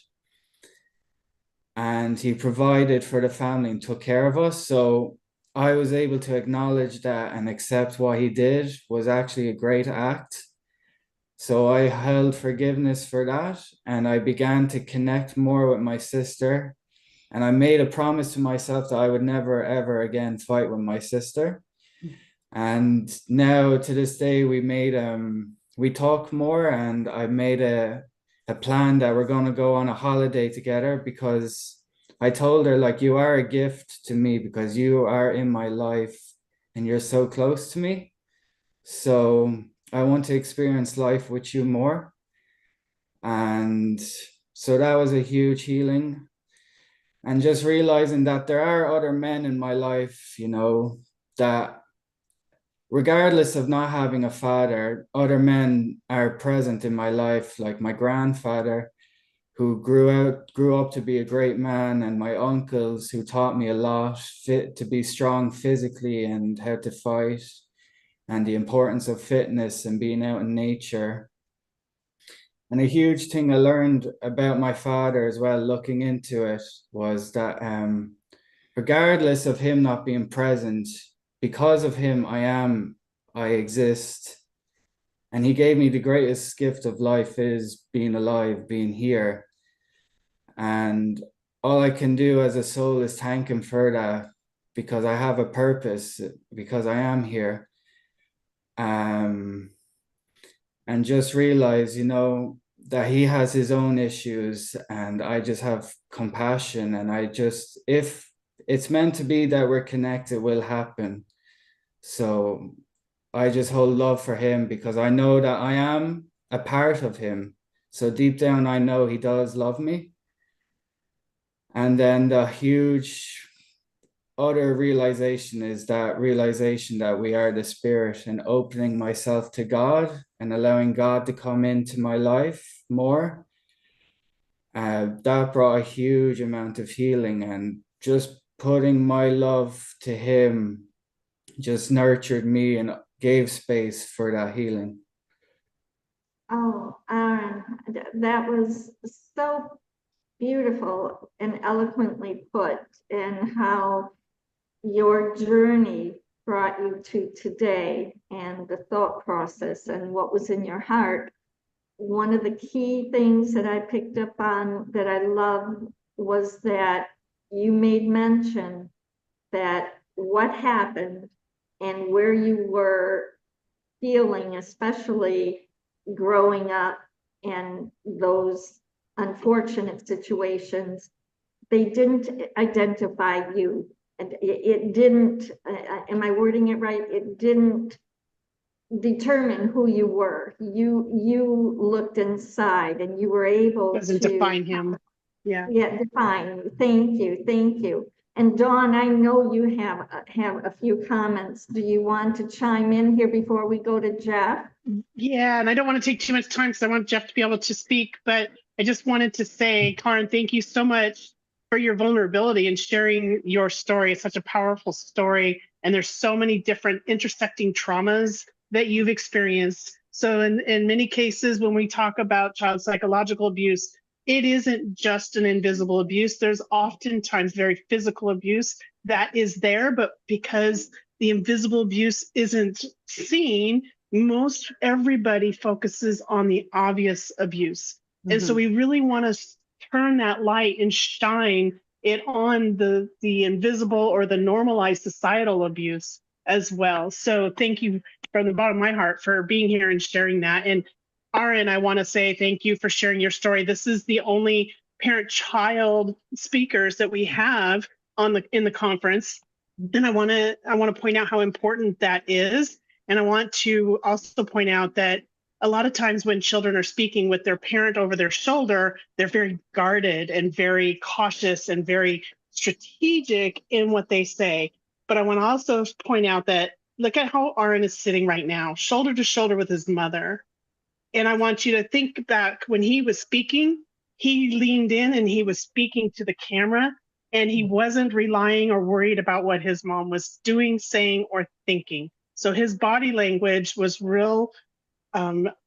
And he provided for the family and took care of us. So I was able to acknowledge that and accept what he did was actually a great act. So I held forgiveness for that. And I began to connect more with my sister. And I made a promise to myself that I would never, ever again fight with my sister. And now to this day, we talk more, and I made a plan that we're going to go on a holiday together, because I told her, like, you are a gift to me because you are in my life and you're so close to me. So I want to experience life with you more. And so that was a huge healing. And just realizing that there are other men in my life, that regardless of not having a father, other men are present in my life, like my grandfather, who grew up to be a great man, and my uncles who taught me a lot, to be strong physically and how to fight, and the importance of fitness and being out in nature. And a huge thing I learned about my father as well, looking into it, was that regardless of him not being present, because of him, I exist. And he gave me the greatest gift of life, is being alive, being here. And all I can do as a soul is thank him for that, because I have a purpose, because I am here. And just realize, that he has his own issues, and I just have compassion. And if it's meant to be that we're connected, it will happen. So I just hold love for him, because I know that I am a part of him. So deep down, I know he does love me. And then the huge other realization is that realization that we are the spirit, and opening myself to God and allowing God to come into my life more. That brought a huge amount of healing. And just putting my love to him just nurtured me and gave space for that healing. Oh, Aaron, that was so beautiful and eloquently put, and how your journey brought you to today and the thought process and what was in your heart. One of the key things that I picked up on that I love was that you made mention that what happened and where you were feeling, especially growing up in those unfortunate situations, they didn't identify you. And it didn't, am I wording it right? It didn't determine who you were. You looked inside and you were able Doesn't to define him. Yeah. define. Thank you. And Dawn, I know you have a few comments. Do you want to chime in here before we go to Jeff? Yeah, and I don't want to take too much time because I want Jeff to be able to speak, but I just wanted to say, Karen, thank you so much for your vulnerability and sharing your story. It's such a powerful story, and there's so many different intersecting traumas that you've experienced. So in many cases, when we talk about child psychological abuse, it isn't just an invisible abuse. There's oftentimes very physical abuse that is there, but because the invisible abuse isn't seen, most everybody focuses on the obvious abuse. Mm-hmm. And so we really want to turn that light and shine it on the invisible or the normalized societal abuse as well. So thank you from the bottom of my heart for being here and sharing that. And Aaron, I want to say thank you for sharing your story. This is the only parent-child speakers that we have in the conference. And I want to point out how important that is. And I want to also point out that a lot of times when children are speaking with their parent over their shoulder, they're very guarded and very cautious and very strategic in what they say. But I want to also point out that look at how Aaron is sitting right now, shoulder to shoulder with his mother. And I want you to think back when he was speaking, he leaned in and he was speaking to the camera, and he wasn't relying or worried about what his mom was doing, saying, or thinking. So his body language was real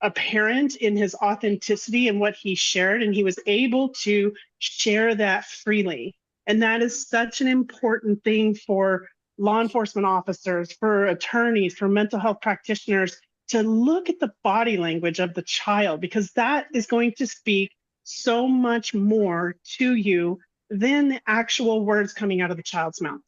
apparent in his authenticity and what he shared, and he was able to share that freely. And that is such an important thing for law enforcement officers, for attorneys, for mental health practitioners, to look at the body language of the child, because that is going to speak so much more to you than the actual words coming out of the child's mouth.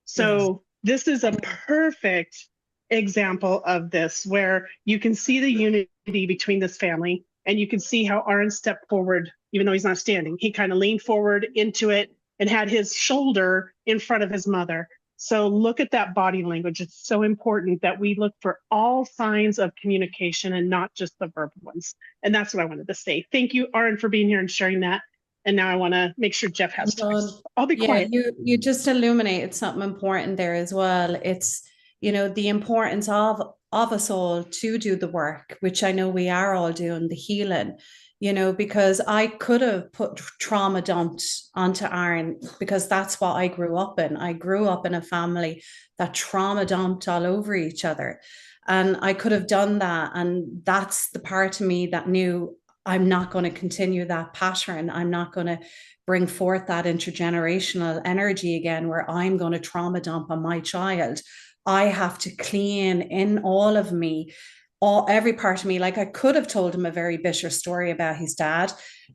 So this is a perfect example of this, where you can see the unity between this family, and you can see how Aaron stepped forward, even though he's not standing. He kind of leaned forward into it and had his shoulder in front of his mother. So look at that body language. It's so important that we look for all signs of communication and not just the verbal ones. And that's what I wanted to say. Thank you, Aaron, for being here and sharing that. And now I want to make sure Jeff has time. I'll be quiet. You just illuminated something important there as well. It's, you know, the importance of us all to do the work, which I know we are all doing, the healing, you know, because I could have put trauma dumped onto Aaron, because that's what I grew up in. I grew up in a family that trauma dumped all over each other. And I could have done that. And that's the part of me that knew I'm not going to continue that pattern. I'm not going to bring forth that intergenerational energy again, where I'm going to trauma dump on my child. I have to clean in all of me, every part of me. Like, I could have told him a very bitter story about his dad.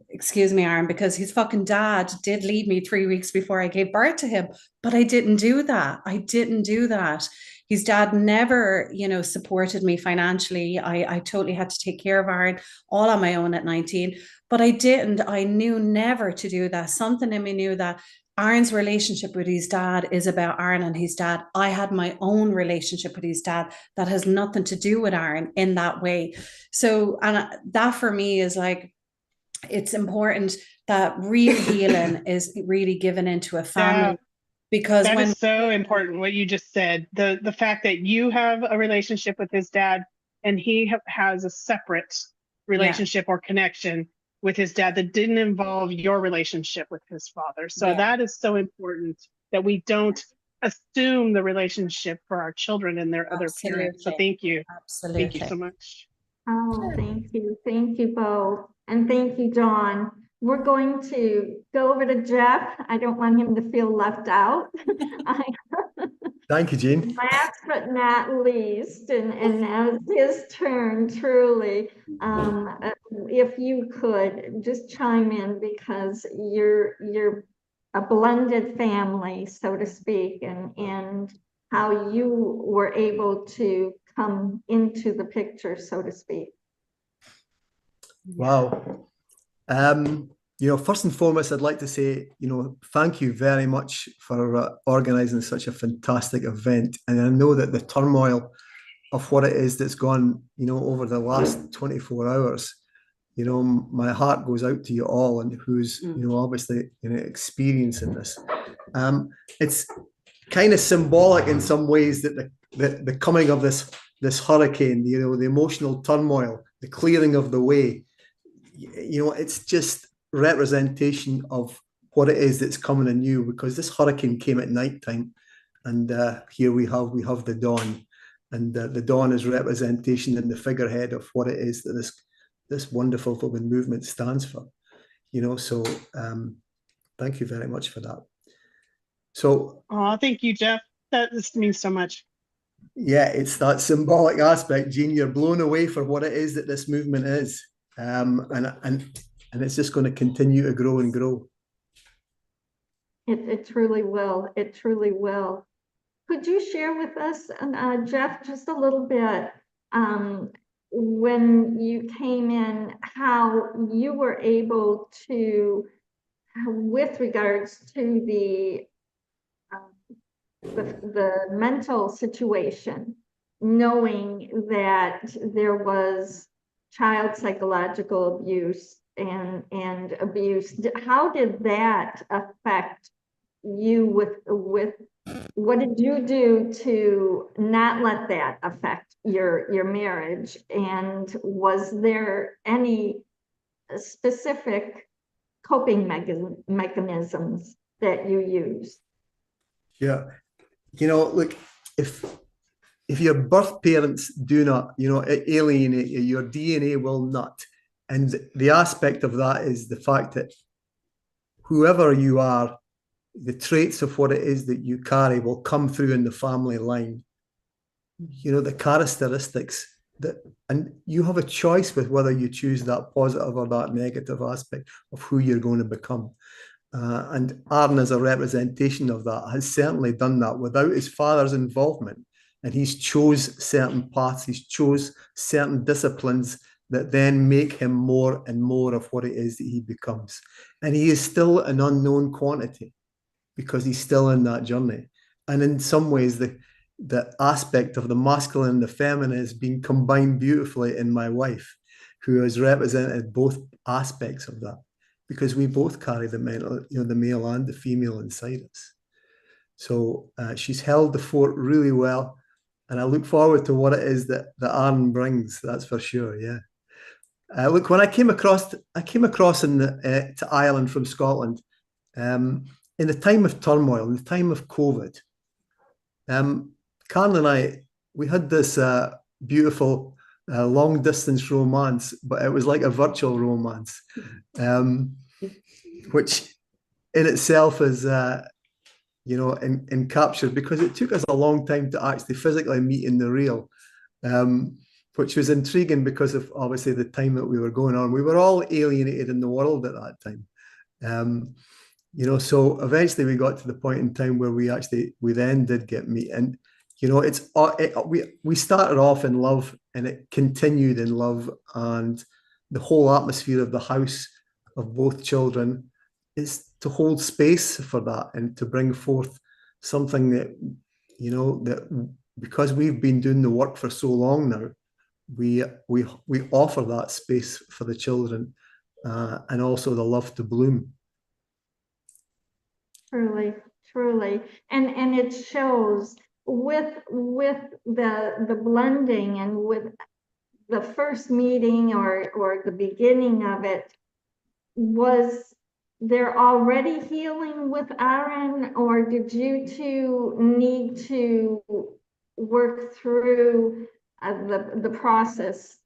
Excuse me, Aaron, because his fucking dad did leave me 3 weeks before I gave birth to him. But I didn't do that. His dad never, you know, supported me financially. I totally had to take care of Aaron all on my own at 19, but I didn't. I knew never to do that. Something in me knew that Aaron's relationship with his dad is about Aaron and his dad. I had my own relationship with his dad that has nothing to do with Aaron in that way. So, and that for me is like, it's important that real healing is really given into a family. Yeah. Because that is so important, what you just said. The fact that you have a relationship with his dad and he has a separate relationship or connection. with his dad that didn't involve your relationship with his father. So Yeah. that is so important, that we don't assume the relationship for our children and their other parents. So Absolutely. thank you. Absolutely. Thank you so much. Oh, thank you. Thank you both. And thank you, Dawn. We're going to go over to Jeff. I don't want him to feel left out. Thank you, Jane. Last but not least, and now it's his turn, truly. If you could just chime in, because you're a blended family, so to speak, and how you were able to come into the picture, so to speak. Wow. First and foremost, I'd like to say, thank you very much for organizing such a fantastic event. And I know that the turmoil of what it is that's gone, over the last 24 hours, my heart goes out to you all, and who's, obviously, experiencing this. It's kind of symbolic in some ways that the coming of this hurricane, the emotional turmoil, the clearing of the way, it's just representation of what it is that's coming anew, because this hurricane came at nighttime, and here we have the dawn, and the dawn is representation in the figurehead of what it is that this wonderful fucking movement stands for. So thank you very much for that. So Thank you, Jeff. This means so much. Yeah, it's that symbolic aspect, Jean. You're blown away for what it is that this movement is, and it's just going to continue to grow and grow. It truly will. It truly will. Could you share with us, Jeff, just a little bit, when you came in, how you were able to, with regards to the mental situation, knowing that there was child psychological abuse and abuse, how did that affect you? With what did you do to not let that affect your marriage? And was there any specific coping mechanisms that you used? Yeah, look, if your birth parents do not, alienate you, your DNA will not. And the aspect of that is the fact that whoever you are, the traits of what it is that you carry will come through in the family line. The characteristics and you have a choice with whether you choose that positive or that negative aspect of who you're going to become. And Aaron, as a representation of that, has certainly done that without his father's involvement. And he's chose certain paths, he's chose certain disciplines that then make him more and more of what it is that he becomes. And he is still an unknown quantity because he's still in that journey. And in some ways, the aspect of the masculine and the feminine is being combined beautifully in my wife, who has represented both aspects of that, because we both carry the mental, the male and the female inside us. So she's held the fort really well, and I look forward to what it is that Aaron brings. That's for sure. Yeah. Look, when I came across to Ireland from Scotland, in the time of turmoil, in the time of COVID, Karen and I, we had this beautiful long distance romance, but it was like a virtual romance, which in itself is, captured, because it took us a long time to actually physically meet in the real, which was intriguing because of obviously the time that we were going on. We were all alienated in the world at that time. So eventually we got to the point in time where we then did get meet. And, we started off in love and it continued in love, and the whole atmosphere of the house of both children is to hold space for that and to bring forth something that, that because we've been doing the work for so long now, we offer that space for the children, and also the love to bloom. Truly, truly. And it shows with the blending and with the first meeting or the beginning of it, was there already healing with Aaron, or did you two need to work through the process?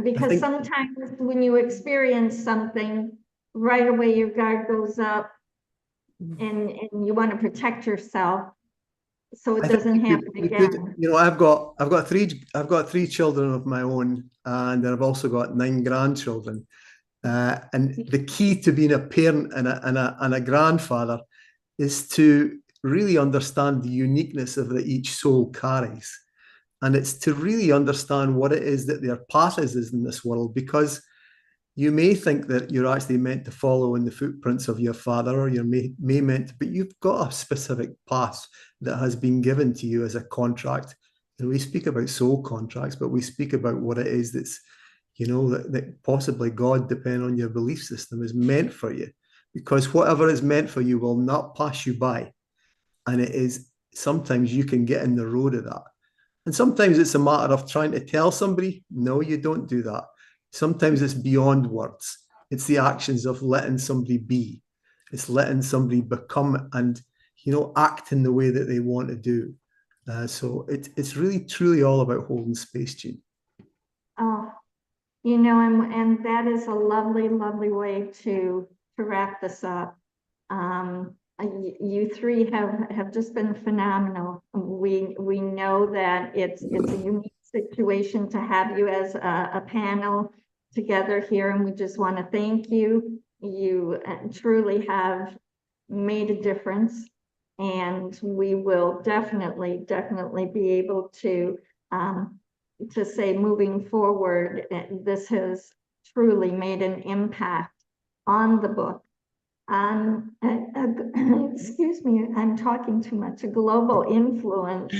Because sometimes when you experience something, right away your guard goes up, and you want to protect yourself so it doesn't happen again. You know, I've got three children of my own, and I've also got 9 grandchildren. And the key to being a parent and a grandfather is to really understand the uniqueness of that each soul carries. And it's to really understand what it is that their path is in this world, because you may think that you're actually meant to follow in the footprints of your father, or you're may meant to, but you've got a specific path that has been given to you as a contract. And we speak about soul contracts, but we speak about what it is that's, you know, that possibly God, depending on your belief system, is meant for you. Because whatever is meant for you will not pass you by. And it is, sometimes you can get in the road of that. And sometimes it's a matter of trying to tell somebody, no, you don't do that. Sometimes it's beyond words. It's the actions of letting somebody be. It's letting somebody become and, you know, act in the way that they want to do. So it's really, truly all about holding space, Jean. Oh, you know, and that is a lovely, lovely way to wrap this up. You three have just been phenomenal. We know that it's a unique situation to have you as a panel together here, and we just want to thank you. You truly have made a difference, and we will definitely be able to say moving forward, this has truly made an impact on the book. Excuse me, I'm talking too much. A global influence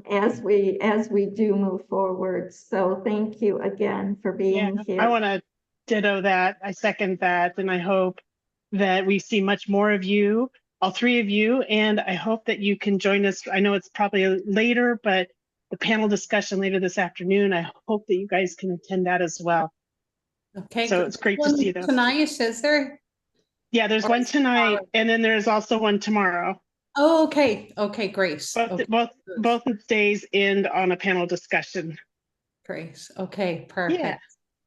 as we do move forward. So thank you again for being here. I want to ditto that. I second that, and I hope that we see much more of you, all three of you, and I hope that you can join us. I know it's probably later, but the panel discussion later this afternoon, I hope that you guys can attend that as well. Okay, so it's great to see them tonight. Is there? Yeah, there's one tonight, and then there's also one tomorrow. Oh, okay. Okay, great. Both days end on a panel discussion. Great. Okay, perfect.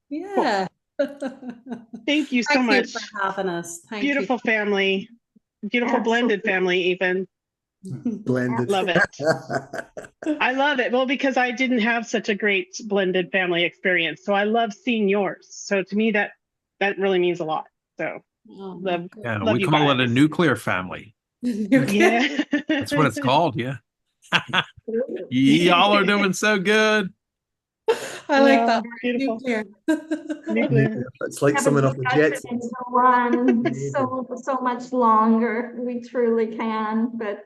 Yeah. Cool. Thank you so much for having us. Beautiful family. Beautiful blended family, even. Blended. Love it. I love it. Well, because I didn't have such a great blended family experience. So I love seeing yours. So to me, that really means a lot. So love we call it a nuclear family. Yeah. That's what it's called. Yeah. Y'all are doing so good. I like that. Beautiful. Nuclear. It's like someone off the Jets. So much longer. We truly can, but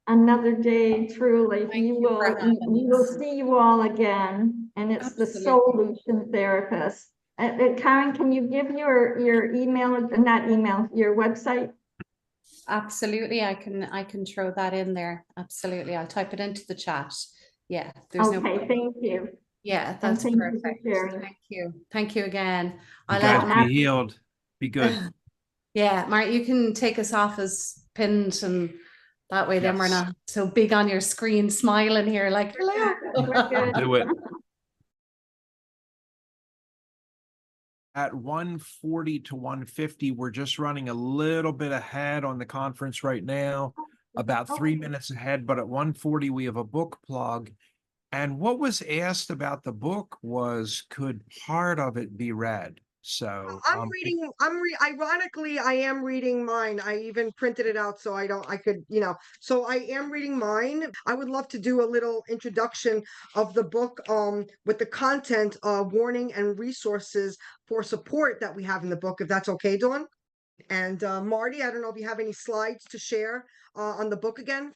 another day, truly. We will see you all again, and it's the SOULution Therapist. Karen, can you give your email, not email, your website? Absolutely, I can throw that in there. Absolutely, I'll type it into the chat. Yeah, okay, thank you. Yeah, that's perfect. Thank you again. You guys be healed. Be good. Yeah, Mark, you can take us off as pinned, and that way then we're not so big on your screen smiling here like hello. Do it. At 1:40 to 1:50, we're just running a little bit ahead on the conference right now, about 3 minutes ahead, but at 1:40 we have a book plug. And what was asked about the book was, could part of it be read? So ironically, I am reading mine. I even printed it out so so I am reading mine. I would love to do a little introduction of the book with the content, warning and resources for support that we have in the book, if that's okay, Dawn. And Marty, I don't know if you have any slides to share on the book again.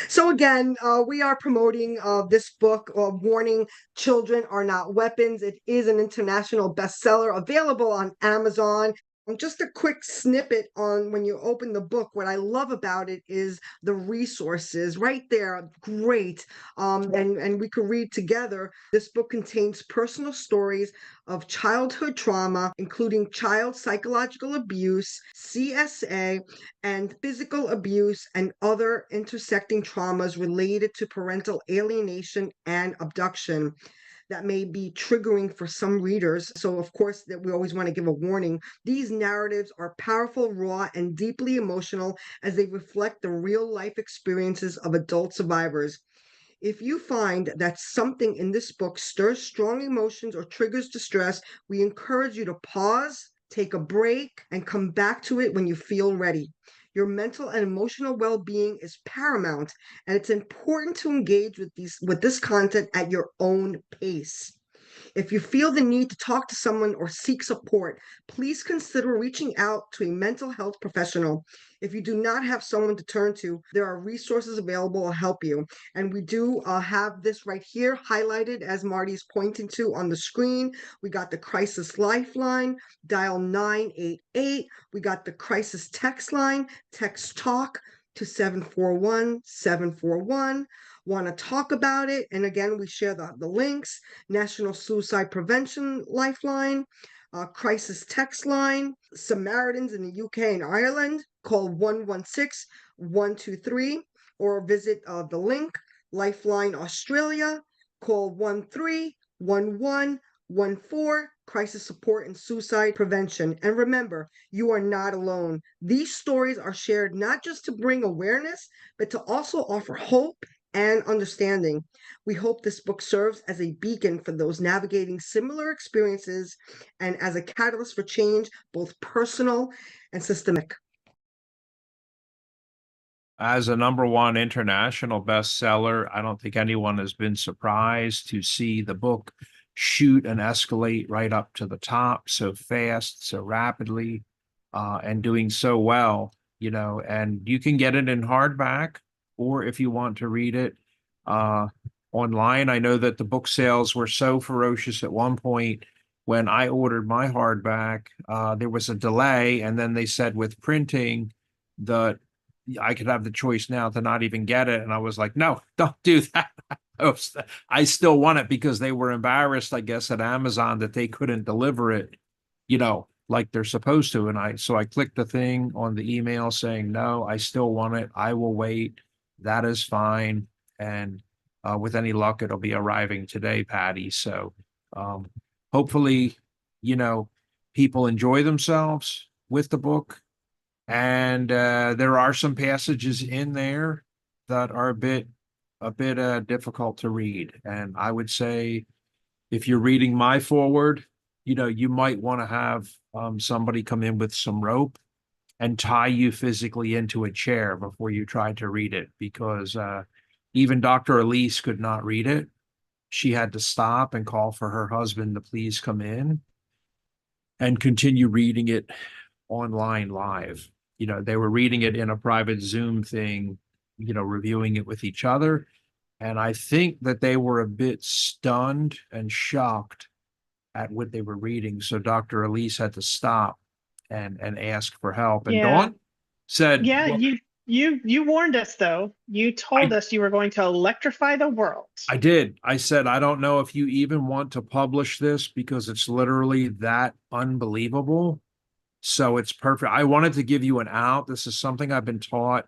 So again, we are promoting this book, Warning, Children Are Not Weapons. It is an international bestseller available on Amazon. Just a quick snippet on when you open the book. What I love about it is the resources right there. Great. And we could read together. This book contains personal stories of childhood trauma, including child psychological abuse, CSA, and physical abuse, and other intersecting traumas related to parental alienation and abduction that may be triggering for some readers. So, of course, that we always want to give a warning. These narratives are powerful, raw, and deeply emotional as they reflect the real life experiences of adult survivors. If you find that something in this book stirs strong emotions or triggers distress, we encourage you to pause, take a break, and come back to it when you feel ready. Your mental and emotional well-being is paramount, and it's important to engage with this content at your own pace. If you feel the need to talk to someone or seek support, please consider reaching out to a mental health professional. If you do not have someone to turn to, there are resources available to help you. And we do have this right here highlighted as Marty's pointing to on the screen. We got the Crisis Lifeline, dial 988. We got the Crisis Text Line, text talk to 741-741. Want to talk about it? And again, we share the links. National Suicide Prevention Lifeline, Crisis Text Line, Samaritans in the UK and Ireland, call 116-123, or visit the link, Lifeline Australia, call 131114, crisis support and suicide prevention. And remember, you are not alone. These stories are shared not just to bring awareness, but to also offer hope and understanding. We hope this book serves as a beacon for those navigating similar experiences and as a catalyst for change, both personal and systemic. As a #1 international bestseller, I don't think anyone has been surprised to see the book shoot and escalate right up to the top so fast, so rapidly, and doing so well, and you can get it in hardback, or if you want to read it online. I know that the book sales were so ferocious at one point. When I ordered my hardback, there was a delay, and then they said with printing that I could have the choice now to not even get it. And I was like, no, don't do that. I still want it because they were embarrassed, I guess, at Amazon that they couldn't deliver it, like they're supposed to. And so I clicked the thing on the email saying, no, I still want it. I will wait. That is fine. And with any luck, it'll be arriving today, Patty. So hopefully, people enjoy themselves with the book. And there are some passages in there that are a bit difficult to read. And I would say if you're reading my foreword, you might want to have somebody come in with some rope and tie you physically into a chair before you try to read it, because even Dr. Elise could not read it. She had to stop and call for her husband to please come in and continue reading it online live. They were reading it in a private Zoom thing, reviewing it with each other. And I think that they were a bit stunned and shocked at what they were reading. So Dr. Elise had to stop and ask for help. And Dawn said, yeah, well, you warned us, though. You told us you were going to electrify the world. I did. I said, I don't know if you even want to publish this because it's literally that unbelievable. So it's perfect. I wanted to give you an out. This is something I've been taught.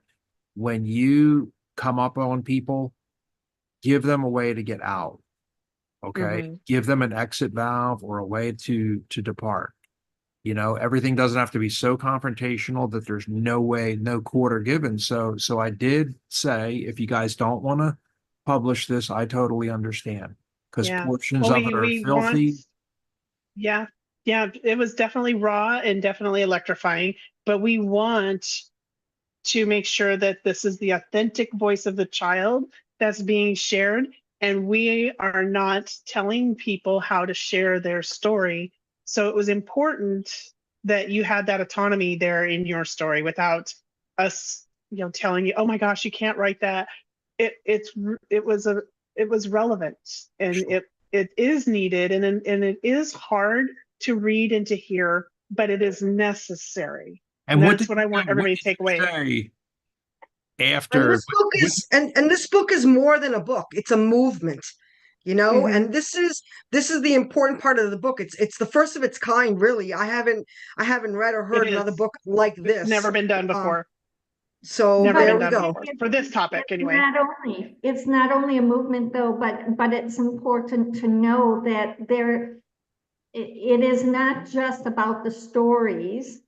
When you come up on people, give them a way to get out. Okay. Give them an exit valve or a way to depart. Everything doesn't have to be so confrontational that there's no way, no quarter given. So I did say, if you guys don't want to publish this, I totally understand, because portions of it are filthy. Yeah, it was definitely raw and definitely electrifying, but we want to make sure that this is the authentic voice of the child that's being shared, and we are not telling people how to share their story. So it was important that you had that autonomy there in your story without us, telling you, oh my gosh, you can't write that. It was relevant, and it is needed, and it is hard to read and to hear, but it is necessary. And That's what I want everybody to take away. Say And after this book is and this book is more than a book. It's a movement, you know, Mhm. and this is the important part of the book. It's the first of its kind, really. I haven't read or heard It another is. book like It's this. never been done before. So Never there been we done go. before. For this topic, anyway. It's not only a movement though, but it's important to know that it is not just about the stories.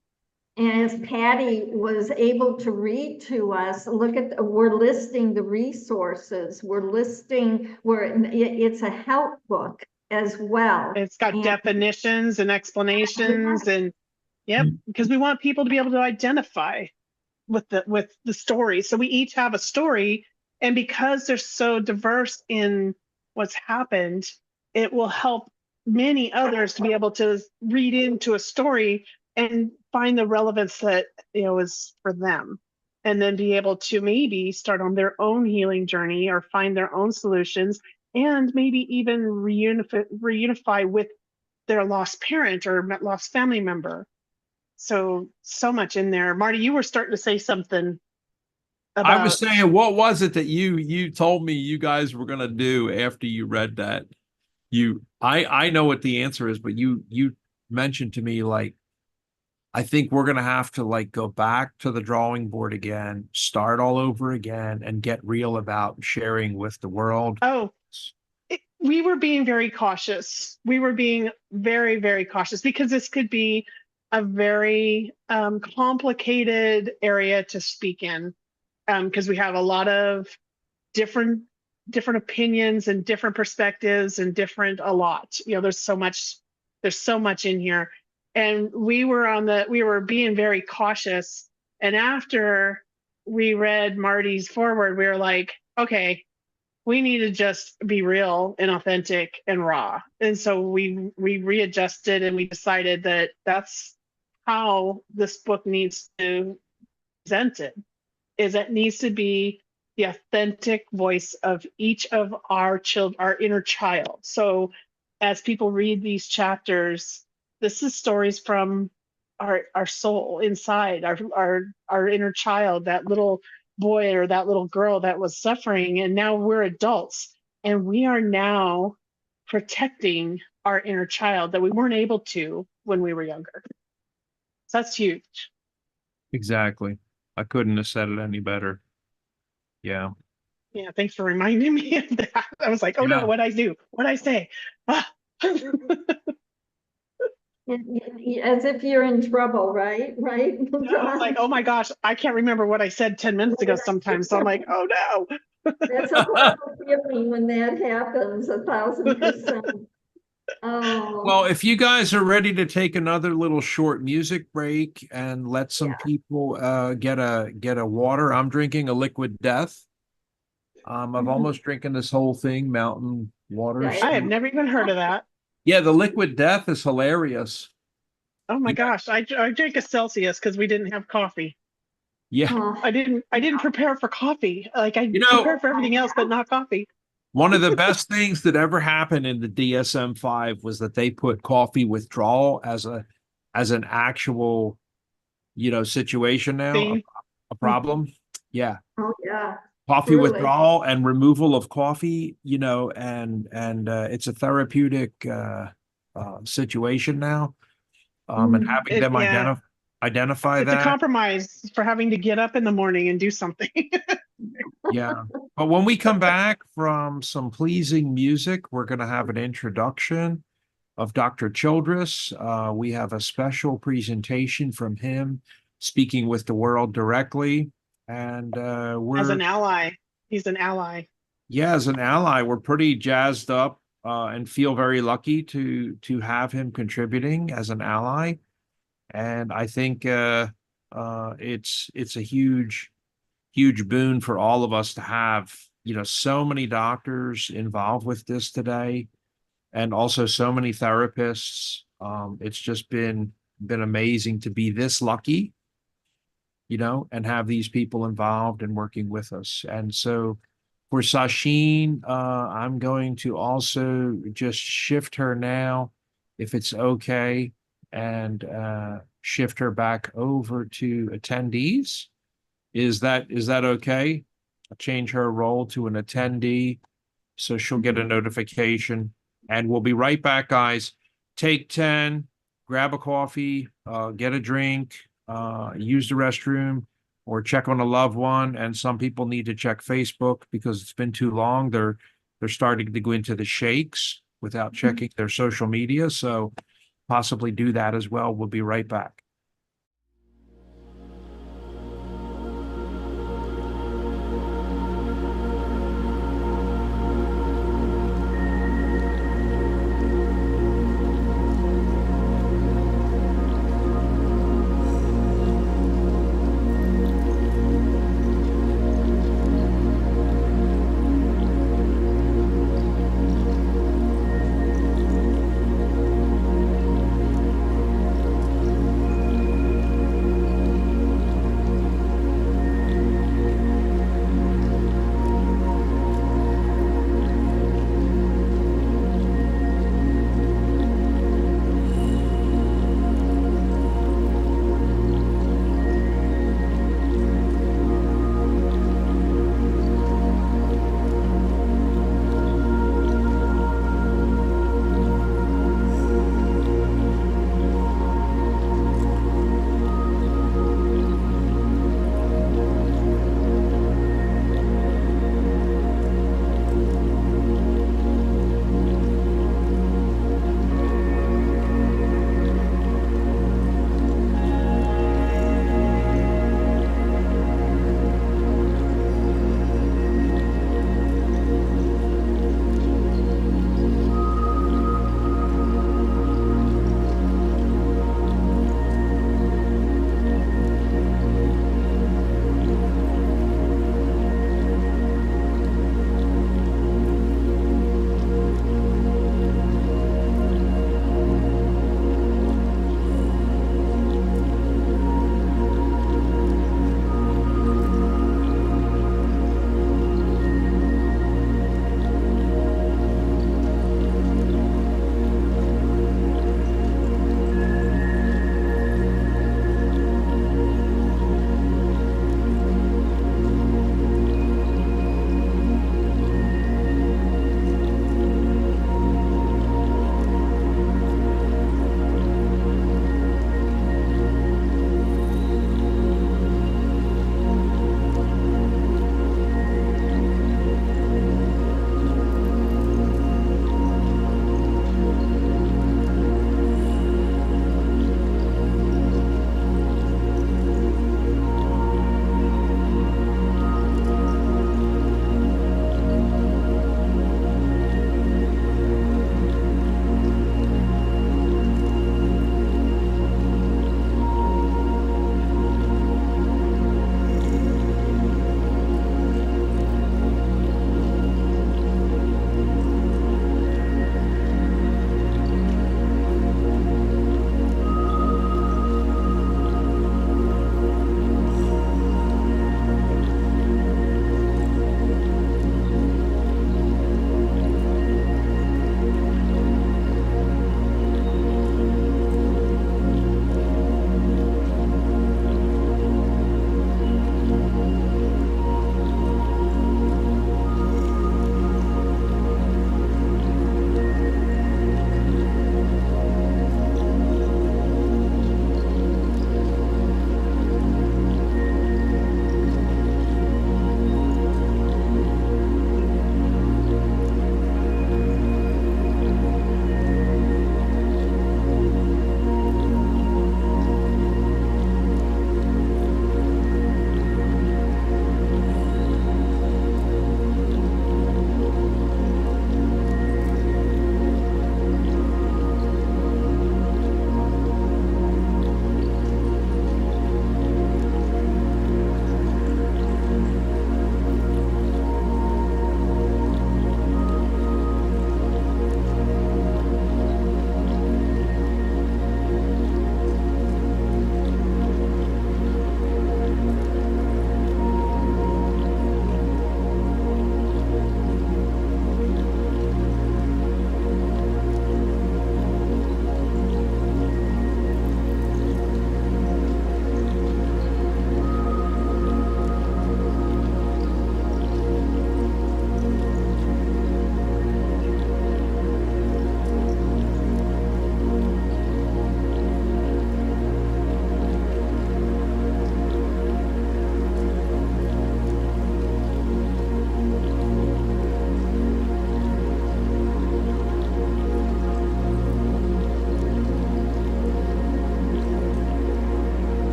And as Patty was able to read to us, we're listing the resources, it's a help book as well. It's got And definitions and explanations and yep, because we want people to be able to identify with the story. So we each have a story, and because they're so diverse in what's happened, it will help many others to be able to read into a story and find the relevance that is for them, and then be able to maybe start on their own healing journey or find their own solutions, and maybe even reunify with their lost parent or lost family member. So much in there. Marty, you were starting to say something about. I was saying, what was it that you told me you guys were going to do after you read that? I know what the answer is, but you mentioned to me, like, I think we're going to have to like go back to the drawing board again, start all over again, and get real about sharing with the world. Oh, we were being very cautious. We were being very, very cautious because this could be a very complicated area to speak in, because we have a lot of different opinions and different perspectives and a lot. There's so much in here. And we were being very cautious. And after we read Marty's foreword, we were like, okay, we need to just be real and authentic and raw. And so we readjusted, and we decided that that's how this book needs to be presented, is it needs to be the authentic voice of each of our inner child. So as people read these chapters, this is stories from our soul inside, our inner child, that little boy or that little girl that was suffering, and now we're adults, and we are now protecting our inner child that we weren't able to when we were younger. So that's huge. Exactly. I couldn't have said it any better. Yeah. Yeah, thanks for reminding me of that. I was like, oh no, what'd I do? What'd I say? As if you're in trouble, right? Right? I was like, oh my gosh, I can't remember what I said 10 minutes ago sometimes. So I'm like, oh no. That's a horrible feeling when that happens, 1,000%. Oh. Well, if you guys are ready to take another little short music break and let some people get a water, I'm drinking a Liquid Death. I've almost drinking this whole thing, mountain water. I have never even heard of that. Yeah, the Liquid Death is hilarious. Oh my gosh, I drank a Celsius because we didn't have coffee. Yeah, I didn't prepare for coffee. Like I prepared for everything else, but not coffee. One of the best things that ever happened in the DSM-5 was that they put coffee withdrawal as an actual, situation now, a problem. Yeah. Oh yeah. Coffee withdrawal and removal of coffee, and it's a therapeutic situation now. And having them identify that. It's a compromise for having to get up in the morning and do something. Yeah. But when we come back from some pleasing music, we're going to have an introduction of Dr. Childress. We have a special presentation from him speaking with the world directly. And we're as an ally. He's an ally. Yeah, as an ally, we're pretty jazzed up and feel very lucky to have him contributing as an ally. And I think it's a huge boon for all of us to have, so many doctors involved with this today, and also so many therapists. It's just been amazing to be this lucky, and have these people involved and working with us. And so for Sasheen, I'm going to also just shift her now, if it's okay. and shift her back over to attendees. Is that okay? I'll change her role to an attendee so she'll get a notification. And we'll be right back, guys. Take 10, grab a coffee, get a drink, use the restroom, or check on a loved one. And some people need to check Facebook because it's been too long. They're starting to go into the shakes without checking their social media. So possibly do that as well. We'll be right back.